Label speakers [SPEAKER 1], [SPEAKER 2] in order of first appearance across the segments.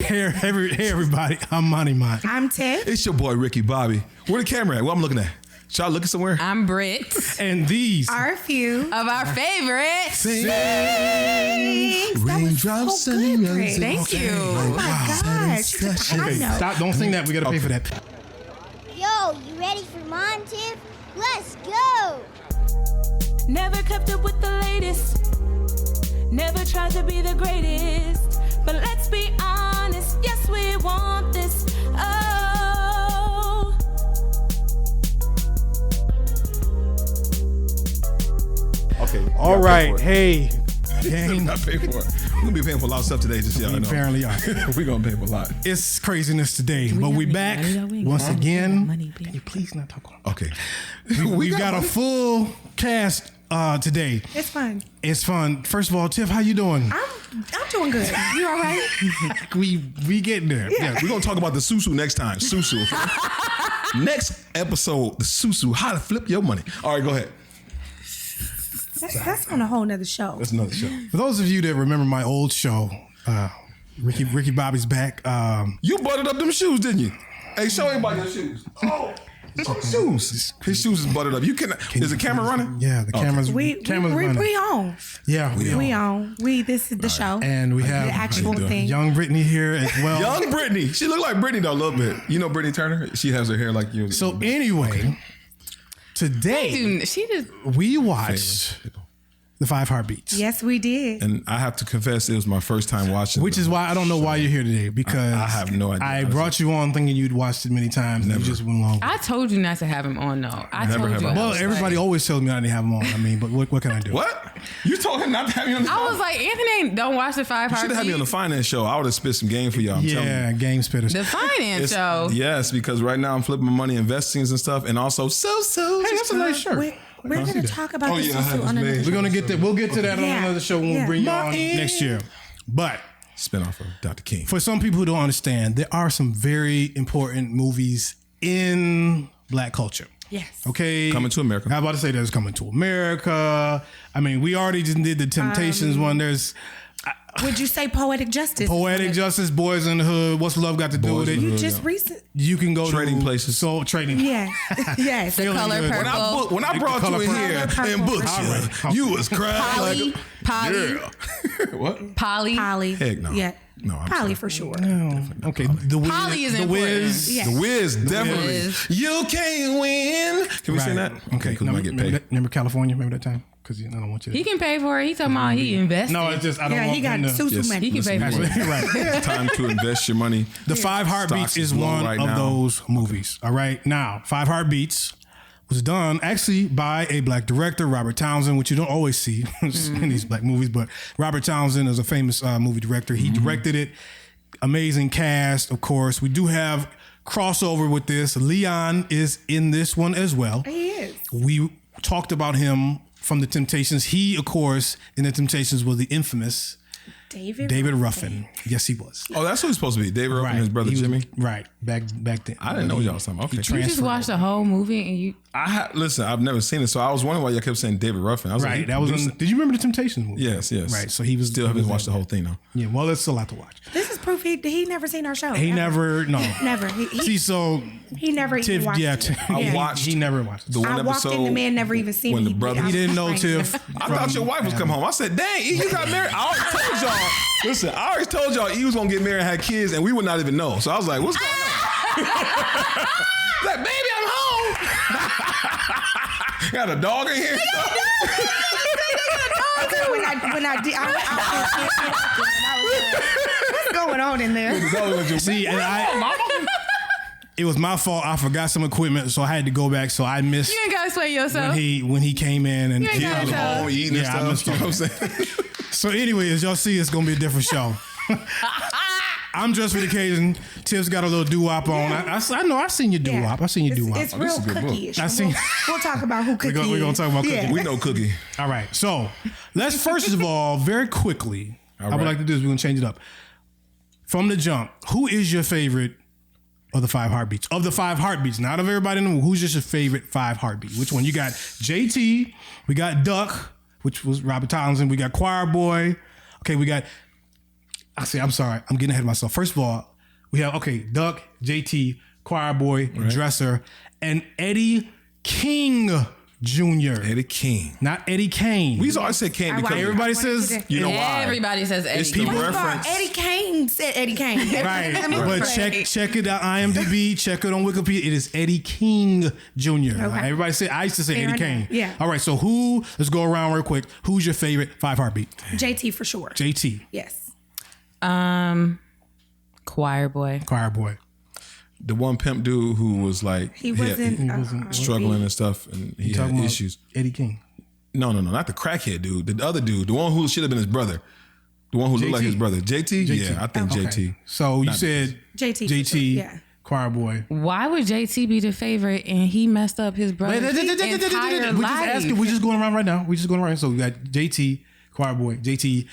[SPEAKER 1] Hey everybody, I'm Money Mine.
[SPEAKER 2] I'm Tiff.
[SPEAKER 3] It's your boy Ricky Bobby. Where the camera at? What I'm looking at? Should I looking somewhere?
[SPEAKER 4] I'm Britt.
[SPEAKER 1] And these
[SPEAKER 2] are a few
[SPEAKER 4] of our favorite
[SPEAKER 2] things.
[SPEAKER 3] Raindrops
[SPEAKER 2] so good, Britt.
[SPEAKER 4] Thank you.
[SPEAKER 2] Oh my gosh.
[SPEAKER 1] Okay, stop. Don't sing that. We got to pay for that.
[SPEAKER 5] Yo, you ready for Mom, Tiff? Let's go.
[SPEAKER 6] Never kept up with the latest. Never tried to be the greatest. But let's be honest, yes, we want this. Oh.
[SPEAKER 3] Okay.
[SPEAKER 1] All right. Hey, gang.
[SPEAKER 3] Not pay for it. We're going to be paying for a lot of stuff today, just so y'all know.
[SPEAKER 1] Apparently are.
[SPEAKER 3] We're going to pay for a lot.
[SPEAKER 1] It's craziness today, but we back once again. Can you please not talk on?
[SPEAKER 3] Okay.
[SPEAKER 1] We've got a full cast today.
[SPEAKER 2] It's fun.
[SPEAKER 1] It's fun. First of all, Tiff, how you doing?
[SPEAKER 2] I'm doing good. You all right?
[SPEAKER 1] we getting there.
[SPEAKER 3] Yeah, we're going to talk about the susu next time. Susu. Next episode, the susu, how to flip your money. All right, go ahead.
[SPEAKER 2] That's on a whole nother show.
[SPEAKER 3] That's another show.
[SPEAKER 1] For those of you that remember my old show, Ricky Bobby's back.
[SPEAKER 3] You buttered up them shoes, didn't you? Hey, show everybody your shoes. Oh. Shoes. His shoes is buttered up. Is the camera running?
[SPEAKER 1] Yeah, the camera's running.
[SPEAKER 2] We on.
[SPEAKER 1] Yeah,
[SPEAKER 2] we on. This is the show.
[SPEAKER 1] And we have
[SPEAKER 2] the actual thing.
[SPEAKER 1] Young Brittany here as well.
[SPEAKER 3] Young Brittany. She look like Brittany though a little bit. You know Brittany Turner? She has her hair like you.
[SPEAKER 1] So anyway, today we watched The Five Heartbeats.
[SPEAKER 2] Yes, we did.
[SPEAKER 3] And I have to confess, it was my first time watching.
[SPEAKER 1] Which is why I don't know why you're here today, because
[SPEAKER 3] I have no idea.
[SPEAKER 1] I brought you on thinking you'd watched it many times. Never. And you just went along.
[SPEAKER 4] I told you not to have him on, though. I told you.
[SPEAKER 1] Well, everybody always tells me I didn't have him on. I mean, but what can I do?
[SPEAKER 3] What? You told him not to have me on the show?
[SPEAKER 4] I was like, Anthony, don't watch The Five Heartbeats.
[SPEAKER 3] You should have had me on the finance show. I would have spit some game for y'all.
[SPEAKER 1] Yeah, game spitters.
[SPEAKER 4] The finance show.
[SPEAKER 3] Yes, because right now I'm flipping my money, investings and stuff, and also so.
[SPEAKER 1] Hey, that's a nice shirt.
[SPEAKER 2] We're going to talk about this on another show.
[SPEAKER 1] We're going to get that. We'll get to that on another show when we bring you on next year. But
[SPEAKER 3] spinoff of Dr. King.
[SPEAKER 1] For some people who don't understand, there are some very important movies in Black culture.
[SPEAKER 2] Yes.
[SPEAKER 1] Okay.
[SPEAKER 3] Coming to America.
[SPEAKER 1] I'm about to say there's Coming to America. I mean, we already just did the Temptations one. There's.
[SPEAKER 2] Would you say Poetic Justice?
[SPEAKER 1] Poetic Justice, Boys in the Hood. What's love got to do with it?
[SPEAKER 2] You just recent.
[SPEAKER 1] You can go
[SPEAKER 3] trading places.
[SPEAKER 1] So trading.
[SPEAKER 2] Yeah. Yes.
[SPEAKER 4] The color purple.
[SPEAKER 3] When I brought you in here and booked you was crying.
[SPEAKER 4] Polly.
[SPEAKER 3] Yeah. What?
[SPEAKER 4] Polly.
[SPEAKER 3] Heck no.
[SPEAKER 2] Yeah.
[SPEAKER 3] No, I'm
[SPEAKER 2] Polly
[SPEAKER 3] sorry.
[SPEAKER 2] for sure.
[SPEAKER 1] No. Okay.
[SPEAKER 4] Polly is important.
[SPEAKER 1] Wiz.
[SPEAKER 2] Yes.
[SPEAKER 3] The Wiz, definitely.
[SPEAKER 4] Wiz.
[SPEAKER 3] You can't win. Can we sing that? Okay, because we might get paid.
[SPEAKER 1] Remember California? Remember that time? Because I don't want you to.
[SPEAKER 4] He can pay for it. He talking about he invested.
[SPEAKER 1] No, it's just I don't want
[SPEAKER 2] he got susu money.
[SPEAKER 4] He can pay for it.
[SPEAKER 1] Right.
[SPEAKER 3] It's time to invest your money.
[SPEAKER 1] The Five Heartbeats is one of those movies. All right. Now, Five Heartbeats was done actually by a Black director, Robert Townsend, which you don't always see in these Black movies. But Robert Townsend is a famous movie director. He directed it. Amazing cast, of course. We do have crossover with this. Leon is in this one as well.
[SPEAKER 2] He is.
[SPEAKER 1] We talked about him from the Temptations. He, of course, in the Temptations was the infamous David Ruffin. Yes, he was.
[SPEAKER 3] Oh, that's who he's supposed to be. David Ruffin and his brother Jimmy.
[SPEAKER 1] Right. Back then.
[SPEAKER 3] I didn't know y'all was talking about. Okay.
[SPEAKER 4] You just watched the whole movie and you.
[SPEAKER 3] Listen, I've never seen it, so I was wondering why y'all kept saying David Ruffin. I was
[SPEAKER 1] right.
[SPEAKER 3] like,
[SPEAKER 1] That was. Did you remember the Temptations movie?
[SPEAKER 3] Yes.
[SPEAKER 1] Right. So he was
[SPEAKER 3] still haven't watched the whole thing though.
[SPEAKER 1] Yeah. Well, it's a lot to watch.
[SPEAKER 2] This is proof he never seen our show.
[SPEAKER 1] He never. No.
[SPEAKER 2] Never.
[SPEAKER 1] He
[SPEAKER 2] never even watched it.
[SPEAKER 3] I watched.
[SPEAKER 1] He never watched it.
[SPEAKER 3] The one
[SPEAKER 2] I walked in, the man never even seen
[SPEAKER 3] when
[SPEAKER 2] me.
[SPEAKER 3] The brother,
[SPEAKER 1] he didn't know Tiff.
[SPEAKER 3] I thought your wife was coming home. I said, "Dang, you got married." I already told y'all. Listen, I already told y'all he was gonna get married and have kids, and we would not even know. So I was like, "What's going on?" Like, baby, I'm home. Got a dog in here.
[SPEAKER 2] When I did, I was like, what's going on in there?
[SPEAKER 1] See, and it was my fault. I forgot some equipment, so I had to go back. So I missed.
[SPEAKER 4] You ain't gotta explain yourself.
[SPEAKER 1] When he came in and
[SPEAKER 4] you ain't gotta
[SPEAKER 3] home eating and stuff. You know what I'm saying?
[SPEAKER 1] So anyway, as y'all see, it's gonna be a different show. I'm dressed for the occasion. Tiff's got a little doo-wop on. I know. I seen your doo-wop. I seen your doo-wop.
[SPEAKER 2] It's real cookie-ish. We'll talk about who Cookie is.
[SPEAKER 1] We're gonna talk about Cookie.
[SPEAKER 2] Yeah.
[SPEAKER 3] We know Cookie.
[SPEAKER 1] All right. So let's first of all, very quickly, I would like to do is we're gonna change it up from the jump. Who is your favorite of the Five Heartbeats? Of the Five Heartbeats, not of everybody in the movie. Who's just your favorite Five Heartbeat? Which one? You got JT. We got Duck, which was Robert Townsend. We got Choir Boy. Okay, we got. I'm sorry. I'm getting ahead of myself. First of all, we have, Duck, JT, Choir Boy, Dresser, and Eddie King Jr.
[SPEAKER 3] Eddie King.
[SPEAKER 1] Not Eddie Kane.
[SPEAKER 3] We always say King because
[SPEAKER 1] Everybody says...
[SPEAKER 3] You know why?
[SPEAKER 4] Everybody says Eddie
[SPEAKER 3] It's
[SPEAKER 4] King.
[SPEAKER 3] the reference.
[SPEAKER 2] Eddie Kane said Eddie Kane.
[SPEAKER 1] Right. But check it out, IMDb, check it on Wikipedia. It is Eddie King Jr.
[SPEAKER 2] Okay.
[SPEAKER 1] Everybody say, I used to say
[SPEAKER 2] Fair
[SPEAKER 1] Eddie
[SPEAKER 2] enough.
[SPEAKER 1] Kane.
[SPEAKER 2] Yeah.
[SPEAKER 1] All right, so let's go around real quick. Who's your favorite Five Heartbeat?
[SPEAKER 2] JT for sure.
[SPEAKER 1] JT.
[SPEAKER 2] Yes.
[SPEAKER 4] Choir Boy.
[SPEAKER 1] Choir Boy.
[SPEAKER 3] The one pimp dude who was like
[SPEAKER 2] He wasn't
[SPEAKER 3] struggling and stuff, and he had
[SPEAKER 1] Talking
[SPEAKER 3] issues.
[SPEAKER 1] about Eddie King.
[SPEAKER 3] No, not the crackhead dude. The other dude, the one who should have been his brother, the one who looked like his brother. JT? Yeah, I think JT.
[SPEAKER 1] So you said
[SPEAKER 2] JT.
[SPEAKER 1] JT,
[SPEAKER 2] Yeah.
[SPEAKER 1] Choir Boy.
[SPEAKER 4] Why would JT be the favorite and he messed up his brother's entire
[SPEAKER 1] We're just
[SPEAKER 4] life?
[SPEAKER 1] asking. We're just going around right now. So we got JT, Choir Boy, JT.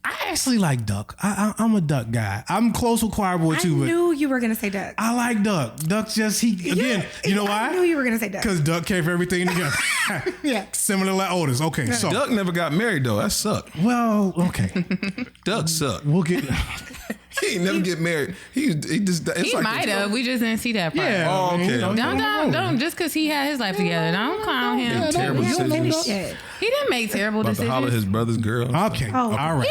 [SPEAKER 1] I actually like Duck. I'm a Duck guy. I'm close with Choir Boy too,
[SPEAKER 2] I
[SPEAKER 1] but
[SPEAKER 2] knew you were gonna say Duck.
[SPEAKER 1] I like Duck. Duck just you know why?
[SPEAKER 2] I knew you were gonna say Duck.
[SPEAKER 1] Because Duck kept everything together.
[SPEAKER 2] Yeah.
[SPEAKER 1] Similar like Otis. Okay, so
[SPEAKER 3] Duck never got married though. That sucked.
[SPEAKER 1] well, okay.
[SPEAKER 3] Duck sucked.
[SPEAKER 1] We'll get
[SPEAKER 3] He ain't never get married. He just. It's
[SPEAKER 4] He
[SPEAKER 3] like
[SPEAKER 4] might have. We just didn't see that part.
[SPEAKER 1] yeah.
[SPEAKER 3] Oh, okay.
[SPEAKER 4] Don't. Just because he had his life together, don't clown him.
[SPEAKER 3] terrible
[SPEAKER 2] You don't
[SPEAKER 3] decisions.
[SPEAKER 2] finish it.
[SPEAKER 4] He didn't make terrible
[SPEAKER 3] About to holler at
[SPEAKER 4] decisions.
[SPEAKER 3] his brother's girl.
[SPEAKER 1] Okay.
[SPEAKER 2] Oh.
[SPEAKER 1] All right.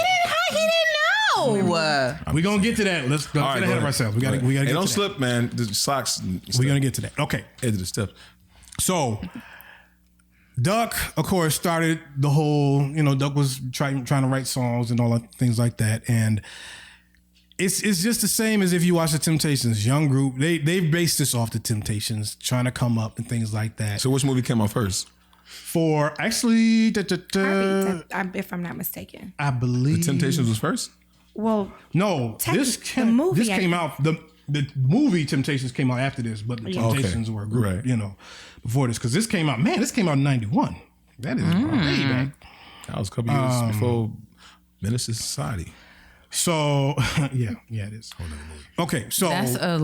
[SPEAKER 4] He didn't know.
[SPEAKER 1] We're gonna get to that. Let's go
[SPEAKER 3] All right,
[SPEAKER 1] get
[SPEAKER 3] go
[SPEAKER 1] ahead of
[SPEAKER 3] ahead.
[SPEAKER 1] ourselves. We gotta
[SPEAKER 3] Hey,
[SPEAKER 1] get
[SPEAKER 3] don't
[SPEAKER 1] to
[SPEAKER 3] slip, man. The socks.
[SPEAKER 1] that. We're gonna get to that. Okay.
[SPEAKER 3] Edge of the steps.
[SPEAKER 1] So Duck, of course, started the whole, Duck was trying to write songs and all that, things like that. And it's just the same as if you watch the Temptations, young group. They based this off the Temptations, trying to come up and things like that.
[SPEAKER 3] So which movie came out first?
[SPEAKER 1] For actually,
[SPEAKER 2] If I'm not mistaken.
[SPEAKER 1] I believe
[SPEAKER 3] Temptations was first?
[SPEAKER 2] Well,
[SPEAKER 1] No, this
[SPEAKER 2] the movie,
[SPEAKER 1] came out. The movie Temptations came out after this, but the Temptations were a group,
[SPEAKER 3] Right.
[SPEAKER 1] before this, because this came out. Man, this came out in '91. That is way back.
[SPEAKER 3] That was a couple years before Menace to Society.
[SPEAKER 1] So yeah, it is. Okay, so
[SPEAKER 4] That's a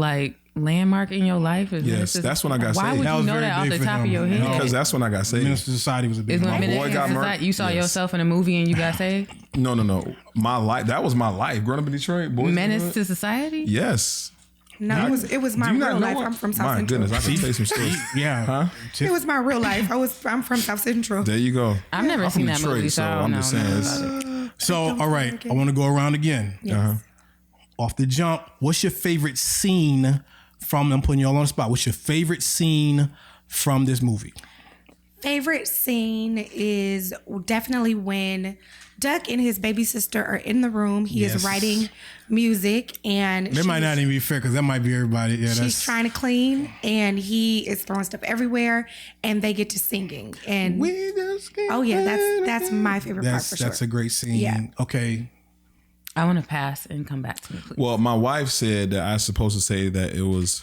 [SPEAKER 4] landmark in your life.
[SPEAKER 3] Yes, that's when I got
[SPEAKER 4] Why
[SPEAKER 3] saved.
[SPEAKER 4] would
[SPEAKER 1] That
[SPEAKER 4] you
[SPEAKER 1] was
[SPEAKER 4] know
[SPEAKER 1] very
[SPEAKER 4] that off
[SPEAKER 1] big
[SPEAKER 4] the
[SPEAKER 1] for
[SPEAKER 4] top of
[SPEAKER 1] him.
[SPEAKER 4] your head?
[SPEAKER 3] Because that's when I got saved.
[SPEAKER 1] Minister Society was a big
[SPEAKER 4] It's when
[SPEAKER 1] one.
[SPEAKER 4] Minister
[SPEAKER 3] boy got
[SPEAKER 4] Society-
[SPEAKER 3] murked.
[SPEAKER 4] You saw
[SPEAKER 3] Yes.
[SPEAKER 4] yourself in a movie and you got saved.
[SPEAKER 3] No. My life. That was my life. Growing up in Detroit, boys.
[SPEAKER 4] Menace to Society.
[SPEAKER 3] Yes.
[SPEAKER 2] no, it was my
[SPEAKER 3] Do you not
[SPEAKER 2] real
[SPEAKER 3] know
[SPEAKER 2] life.
[SPEAKER 3] what?
[SPEAKER 2] I'm from South
[SPEAKER 3] My
[SPEAKER 2] Central.
[SPEAKER 3] goodness, I can say some stories.
[SPEAKER 1] Yeah.
[SPEAKER 2] It was my real life. I'm from South Central.
[SPEAKER 3] There you go.
[SPEAKER 4] I've never
[SPEAKER 3] I'm
[SPEAKER 4] seen
[SPEAKER 3] from
[SPEAKER 4] that
[SPEAKER 3] Detroit,
[SPEAKER 4] movie,
[SPEAKER 3] so
[SPEAKER 4] so I don't
[SPEAKER 3] I'm
[SPEAKER 4] know
[SPEAKER 3] just saying.
[SPEAKER 4] nothing about it.
[SPEAKER 1] So all right, I want to go around again.
[SPEAKER 2] Yes.
[SPEAKER 1] Off the jump, what's your favorite scene from? I'm putting you all on the spot. What's your favorite scene from this movie?
[SPEAKER 2] Favorite scene is definitely when Duck and his baby sister are in the room. He
[SPEAKER 1] Yes.
[SPEAKER 2] is writing music, and
[SPEAKER 1] That might not even be fair because that might be everybody. Yeah,
[SPEAKER 2] she's trying to clean, and he is throwing stuff everywhere, and they get to singing. And oh yeah, that's my favorite part for sure.
[SPEAKER 1] That's a great scene.
[SPEAKER 2] Yeah.
[SPEAKER 1] Okay.
[SPEAKER 4] I want to pass and come back to me, please.
[SPEAKER 3] Well, my wife said that I was supposed to say that it was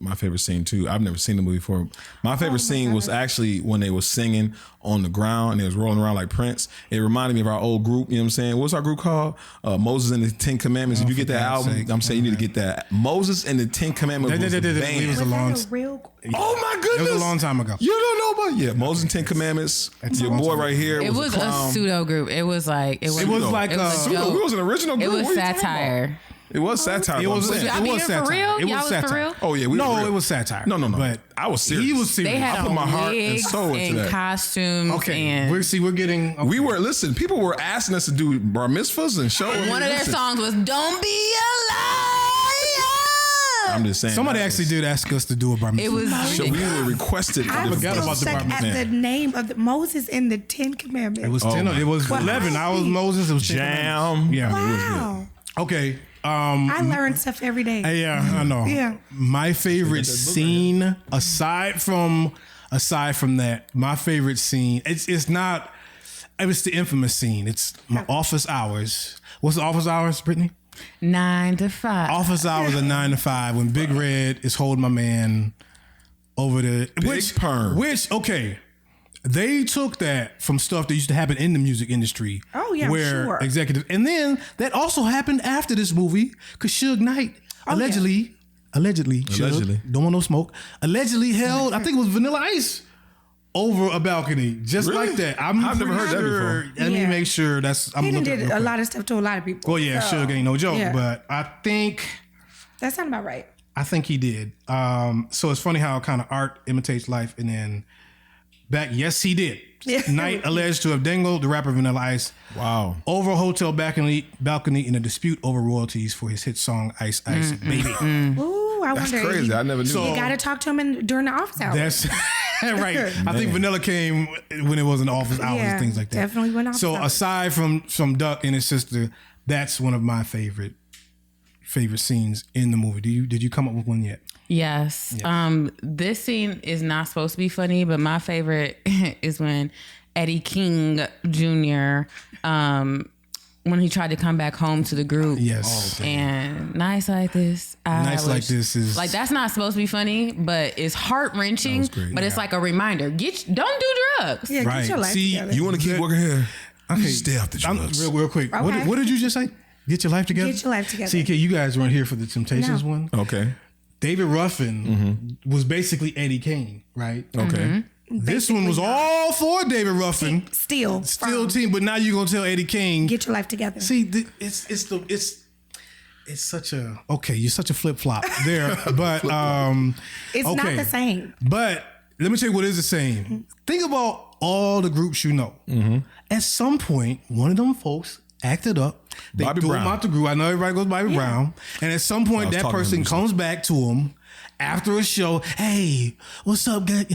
[SPEAKER 3] my favorite scene too. I've never seen the movie before. My favorite scene was actually when they was singing on the ground and they was rolling around like Prince. It reminded me of our old group. You know what I'm saying? What's our group called? Moses and the Ten Commandments. If you get that
[SPEAKER 1] God's
[SPEAKER 3] album,
[SPEAKER 1] sake.
[SPEAKER 3] I'm saying you need to get that. Moses and the Ten Commandments was a
[SPEAKER 1] It
[SPEAKER 3] band.
[SPEAKER 1] was a
[SPEAKER 2] Was
[SPEAKER 1] long.
[SPEAKER 2] that a real?
[SPEAKER 3] Oh my goodness!
[SPEAKER 1] It was a long time ago.
[SPEAKER 3] You don't know about Moses and Ten Commandments. Your boy right here
[SPEAKER 4] It was
[SPEAKER 3] a clown.
[SPEAKER 4] a pseudo group. It was like it was.
[SPEAKER 1] It was like
[SPEAKER 4] it was a
[SPEAKER 3] Pseudo.
[SPEAKER 4] joke.
[SPEAKER 3] It was an original group.
[SPEAKER 4] It was
[SPEAKER 3] What are you talking
[SPEAKER 4] satire.
[SPEAKER 3] about? It was satire.
[SPEAKER 1] It was.
[SPEAKER 3] I'm saying.
[SPEAKER 4] Y'all
[SPEAKER 1] It
[SPEAKER 4] being
[SPEAKER 1] was
[SPEAKER 4] for
[SPEAKER 1] satire.
[SPEAKER 4] real?
[SPEAKER 1] It
[SPEAKER 4] Y'all was for
[SPEAKER 1] satire.
[SPEAKER 4] real?
[SPEAKER 3] Oh yeah, we
[SPEAKER 1] No,
[SPEAKER 3] were real.
[SPEAKER 1] it was satire.
[SPEAKER 3] No.
[SPEAKER 1] But
[SPEAKER 3] I was serious.
[SPEAKER 1] he was serious.
[SPEAKER 4] They had
[SPEAKER 3] I put
[SPEAKER 4] on
[SPEAKER 3] my heart and
[SPEAKER 4] wigs
[SPEAKER 3] soul into
[SPEAKER 4] and
[SPEAKER 3] that.
[SPEAKER 4] costumes.
[SPEAKER 1] Okay.
[SPEAKER 4] and
[SPEAKER 1] We're getting. Okay.
[SPEAKER 3] We were people were asking us to do bar mitzvahs and show.
[SPEAKER 4] one of their
[SPEAKER 3] listen,
[SPEAKER 4] songs was "Don't Be a Liar."
[SPEAKER 3] I'm just saying.
[SPEAKER 1] Somebody
[SPEAKER 3] that
[SPEAKER 1] actually did ask us to do a bar mitzvah.
[SPEAKER 4] It was
[SPEAKER 3] So we
[SPEAKER 4] ridiculous.
[SPEAKER 3] were requested.
[SPEAKER 2] I'm
[SPEAKER 3] to do
[SPEAKER 1] forgot
[SPEAKER 2] still
[SPEAKER 1] about the
[SPEAKER 2] stuck
[SPEAKER 1] bar
[SPEAKER 2] at
[SPEAKER 1] mitzvah.
[SPEAKER 2] the name of Moses and the Ten Commandments.
[SPEAKER 1] It was
[SPEAKER 3] Oh
[SPEAKER 1] 10.
[SPEAKER 3] my
[SPEAKER 1] It was
[SPEAKER 2] God.
[SPEAKER 1] 11. I was Moses. It was 10
[SPEAKER 3] Jam.
[SPEAKER 1] Yeah.
[SPEAKER 2] Wow.
[SPEAKER 1] Okay.
[SPEAKER 2] I learned stuff every day.
[SPEAKER 1] Yeah, I know.
[SPEAKER 2] Yeah.
[SPEAKER 1] My favorite scene, aside from that, my favorite scene, it's not. It was the infamous scene. It's my office hours. What's the office hours, Brittany?
[SPEAKER 4] 9 to 5.
[SPEAKER 1] Office hours are 9 to 5 when Big Red is holding my man over the
[SPEAKER 3] perm.
[SPEAKER 1] Which okay, they took that from stuff that used to happen in the music industry.
[SPEAKER 2] Oh, yeah, I'm
[SPEAKER 1] where
[SPEAKER 2] sure.
[SPEAKER 1] executive, and then that also happened after this movie because Suge Knight allegedly, Suge, don't want no smoke. Allegedly held, I think it was Vanilla Ice over a balcony, just
[SPEAKER 3] Really?
[SPEAKER 1] like that.
[SPEAKER 3] I've never heard that before.
[SPEAKER 1] Let me make sure I'm
[SPEAKER 2] He
[SPEAKER 1] looking
[SPEAKER 2] did a lot of stuff to a lot of people.
[SPEAKER 1] Well, yeah,
[SPEAKER 2] so,
[SPEAKER 1] Suge ain't no joke,
[SPEAKER 2] yeah.
[SPEAKER 1] but I think
[SPEAKER 2] that sounds about right.
[SPEAKER 1] I think he did. So it's funny how kind of art imitates life, and then yes, he did. Knight alleged to have dangled the rapper Vanilla Ice over a hotel balcony in a dispute over royalties for his hit song Ice Ice Baby.
[SPEAKER 2] Ooh, I
[SPEAKER 3] That's
[SPEAKER 2] wonder.
[SPEAKER 3] crazy. I never knew.
[SPEAKER 2] You got to talk to him during the office hours.
[SPEAKER 1] That's right. I think Vanilla came when it was in the office hours and things like that.
[SPEAKER 2] Definitely went off.
[SPEAKER 1] So aside from Duck and his sister, that's one of my favorite scenes in the movie. Did you come up with one yet?
[SPEAKER 4] Yes. This scene is not supposed to be funny, but my favorite is when Eddie King Jr. When he tried to come back home to the group.
[SPEAKER 1] Yes.
[SPEAKER 4] And nice like this.
[SPEAKER 1] Like this is
[SPEAKER 4] like, that's not supposed to be funny, but it's heart wrenching. But it's like a reminder: don't do drugs.
[SPEAKER 2] Yeah,
[SPEAKER 1] right.
[SPEAKER 2] Get your life together.
[SPEAKER 3] You want to keep working here?
[SPEAKER 1] Okay.
[SPEAKER 3] Stay off the drugs.
[SPEAKER 1] Real quick.
[SPEAKER 2] Okay.
[SPEAKER 1] What did you just say? Get your life together.
[SPEAKER 2] Get your life together.
[SPEAKER 1] See, you guys weren't here for the Temptations one.
[SPEAKER 3] Okay.
[SPEAKER 1] David Ruffin was basically Eddie Kane, right?
[SPEAKER 3] Okay.
[SPEAKER 1] This one was all for David Ruffin.
[SPEAKER 2] Still
[SPEAKER 1] team, but now you're gonna tell Eddie King,
[SPEAKER 2] get your life together.
[SPEAKER 1] See, it's such a you're such a flip flop there, but
[SPEAKER 2] it's not the same.
[SPEAKER 1] But let me tell you what is the same. Think about all the groups you know. At some point, one of them folks acted up. They
[SPEAKER 3] Bobby
[SPEAKER 1] threw
[SPEAKER 3] Brown.
[SPEAKER 1] him out the group. I know everybody goes Bobby Brown, and at some point, that person comes back to him. After a show, hey, what's up, guys?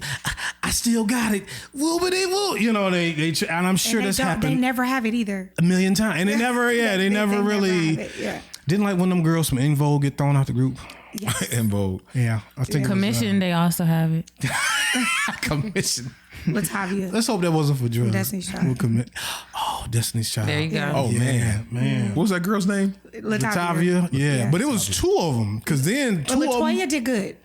[SPEAKER 1] I still got it. Whoopity whoop. You know, they and I'm sure that's happened.
[SPEAKER 2] They never have it either.
[SPEAKER 1] A million times. And they never, they never really.
[SPEAKER 2] Never have it, yeah.
[SPEAKER 1] Didn't like one of them girls from In Vogue get thrown out the group?
[SPEAKER 2] Yes.
[SPEAKER 3] In Vogue.
[SPEAKER 1] Yeah. I think
[SPEAKER 4] Commission, they also have it.
[SPEAKER 1] Commission.
[SPEAKER 2] Latavia.
[SPEAKER 1] Let's hope that wasn't for drugs.
[SPEAKER 2] Destiny's Child.
[SPEAKER 1] Destiny's Child.
[SPEAKER 4] There you go.
[SPEAKER 3] Oh, man.
[SPEAKER 1] What
[SPEAKER 3] was that girl's name?
[SPEAKER 1] Latavia. Yeah. But it was two of them. Because then two
[SPEAKER 2] but
[SPEAKER 1] of them.
[SPEAKER 2] LaToya did good.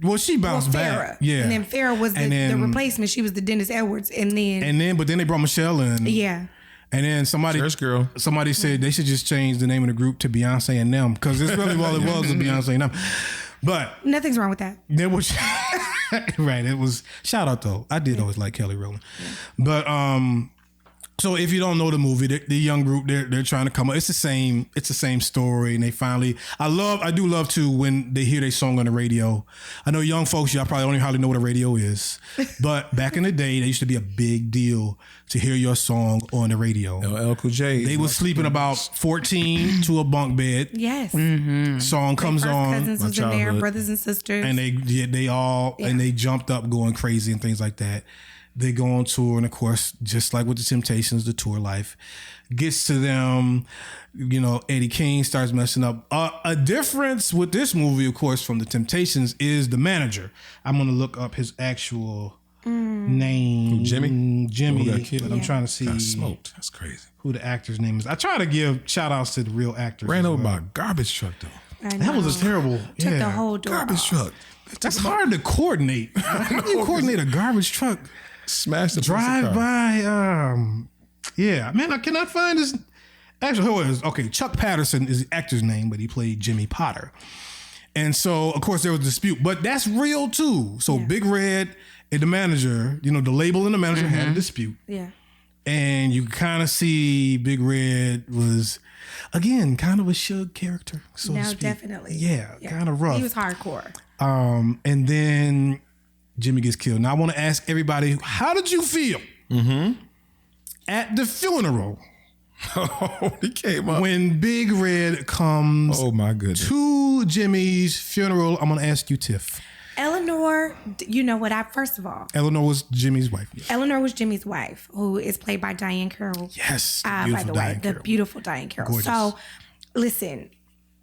[SPEAKER 1] Well, she bounced back. Yeah.
[SPEAKER 2] And then Farrah was the replacement. She was the Dennis Edwards. But then they brought Michelle in. Yeah.
[SPEAKER 1] And then somebody said they should just change the name of the group to Beyonce and Them, because it's really all it was Beyonce and Them. But
[SPEAKER 2] nothing's wrong with that.
[SPEAKER 1] There was right. It was shout out though. I did always like Kelly Rowland, but so if you don't know the movie, the young group they're trying to come up. It's the same story, and they finally. I do love too when they hear their song on the radio. I know young folks, y'all probably don't hardly know what a radio is, but back in the day, they used to be a big deal to hear your song on the radio.
[SPEAKER 3] LL Cool J.
[SPEAKER 1] They was sleeping about 14 to a bunk bed.
[SPEAKER 2] Yes.
[SPEAKER 1] Song comes on.
[SPEAKER 2] Cousins was in there, brothers and sisters,
[SPEAKER 1] and they all and they jumped up going crazy and things like that. They go on tour, and of course, just like with the Temptations, the tour life gets to them. You know, Eddie King starts messing up. A difference with this movie, of course, from the Temptations is the manager. I'm going to look up his actual name.
[SPEAKER 3] Jimmy?
[SPEAKER 1] But I'm trying to see.
[SPEAKER 3] Got smoked. That's crazy.
[SPEAKER 1] Who the actor's name is. I try to give shout outs to the real actors.
[SPEAKER 3] Ran over by a garbage truck, though.
[SPEAKER 1] That was a terrible.
[SPEAKER 2] Took the whole door
[SPEAKER 3] garbage
[SPEAKER 2] off.
[SPEAKER 3] truck.
[SPEAKER 1] That's hard to coordinate. How do you coordinate a garbage truck?
[SPEAKER 3] Smash the
[SPEAKER 1] drive by. Yeah, man, I cannot find his. Actually, who is? Okay, Chuck Patterson is the actor's name, but he played Jimmy Potter. And so, of course, there was a dispute, but that's real too. So Big Red and the manager, the label and the manager had a dispute.
[SPEAKER 2] Yeah.
[SPEAKER 1] And you kind of see Big Red was, again, kind of a Suge character. So to speak.
[SPEAKER 2] Definitely.
[SPEAKER 1] Yeah, kind of rough.
[SPEAKER 2] He was hardcore.
[SPEAKER 1] And then Jimmy gets killed. Now I want to ask everybody, how did you feel at the funeral?
[SPEAKER 3] Oh, he came up
[SPEAKER 1] when Big Red comes.
[SPEAKER 3] Oh my goodness!
[SPEAKER 1] To Jimmy's funeral. I'm gonna ask you, Tiff.
[SPEAKER 2] Eleanor, you know what? First of all,
[SPEAKER 1] Eleanor was Jimmy's wife. Yes.
[SPEAKER 2] Eleanor was Jimmy's wife, who is played by Diane Carroll.
[SPEAKER 1] Yes,
[SPEAKER 2] by the way, the beautiful Diane Carroll. Gorgeous. So, listen.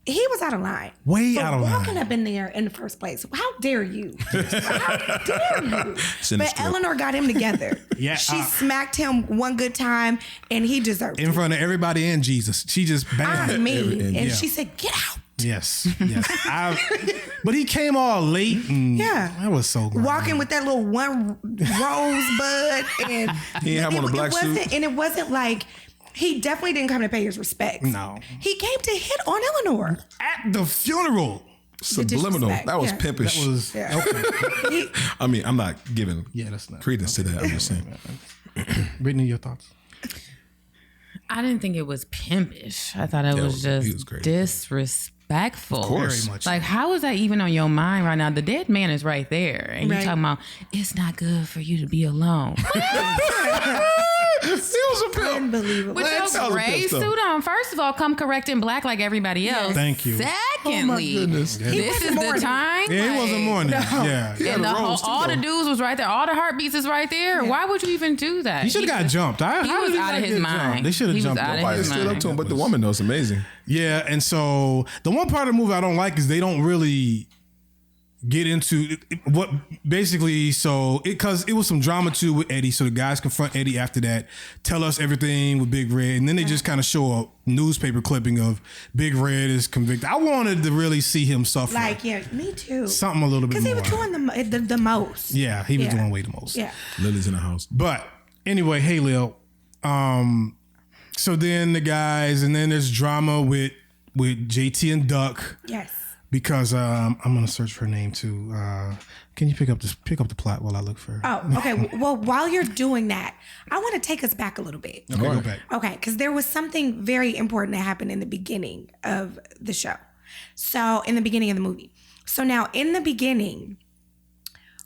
[SPEAKER 2] He was out of line.
[SPEAKER 1] Way out of line.
[SPEAKER 2] Walking up in there in the first place. How dare you? How dare you? But Eleanor got him together.
[SPEAKER 1] Yeah,
[SPEAKER 2] she smacked him one good time, and he deserved it.
[SPEAKER 1] In front of everybody and Jesus. She just banged.
[SPEAKER 2] And she said, get out.
[SPEAKER 1] Yes. But he came all late. And that was so great.
[SPEAKER 2] Walking with that little one rosebud. And
[SPEAKER 3] he had on a black suit.
[SPEAKER 2] And it wasn't like... He definitely didn't come to pay his respects.
[SPEAKER 1] No.
[SPEAKER 2] He came to hit on Eleanor.
[SPEAKER 1] At the funeral.
[SPEAKER 3] subliminal. That was pimpish.
[SPEAKER 1] That was okay.
[SPEAKER 3] I mean, I'm not giving
[SPEAKER 1] that's not
[SPEAKER 3] credence to that. I'm just saying.
[SPEAKER 1] Brittany, your thoughts?
[SPEAKER 4] I didn't think it was pimpish. I thought it was just disrespectful.
[SPEAKER 3] Of course.
[SPEAKER 1] Very much.
[SPEAKER 4] Like, how is that even on your mind right now? The dead man is right there. And you're talking about, it's not good for you to be alone.
[SPEAKER 3] He was a pimp.
[SPEAKER 2] Unbelievable.
[SPEAKER 4] With your gray suit on. First of all, come correct in black like everybody else.
[SPEAKER 1] Thank you.
[SPEAKER 4] Secondly,
[SPEAKER 3] goodness.
[SPEAKER 4] this is the time.
[SPEAKER 1] Yeah, he wasn't mourning. Yeah.
[SPEAKER 4] And all the dudes was right there. All the heartbeats is right there. Why would you even do that?
[SPEAKER 1] He should have got jumped.
[SPEAKER 4] He was out of his mind.
[SPEAKER 1] They should have jumped.
[SPEAKER 3] Nobody stood up to him, but the woman knows amazing.
[SPEAKER 1] Yeah, and so the one part of the movie I don't like is they don't really get into what basically, so because it was some drama too with Eddie, so the guys confront Eddie after that, tell us everything with Big Red, and then they just kind of show a newspaper clipping of Big Red is convicted. I wanted to really see him suffer.
[SPEAKER 2] Like, yeah, me too.
[SPEAKER 1] Something a little bit more.
[SPEAKER 2] Because he was doing the most.
[SPEAKER 1] Yeah, he was doing way the most.
[SPEAKER 2] Yeah.
[SPEAKER 3] Lily's in the house.
[SPEAKER 1] But anyway, hey Lil, so then the guys, and then there's drama with JT and Duck.
[SPEAKER 2] Yes.
[SPEAKER 1] Because I'm gonna search for her name too. Can you pick up the plot while I look for her?
[SPEAKER 2] Oh, okay. Well, while you're doing that, I want to take us back a little bit.
[SPEAKER 1] Okay, go back.
[SPEAKER 2] Okay, because there was something very important that happened in the beginning of the show. So, in the beginning of the movie. So now, in the beginning,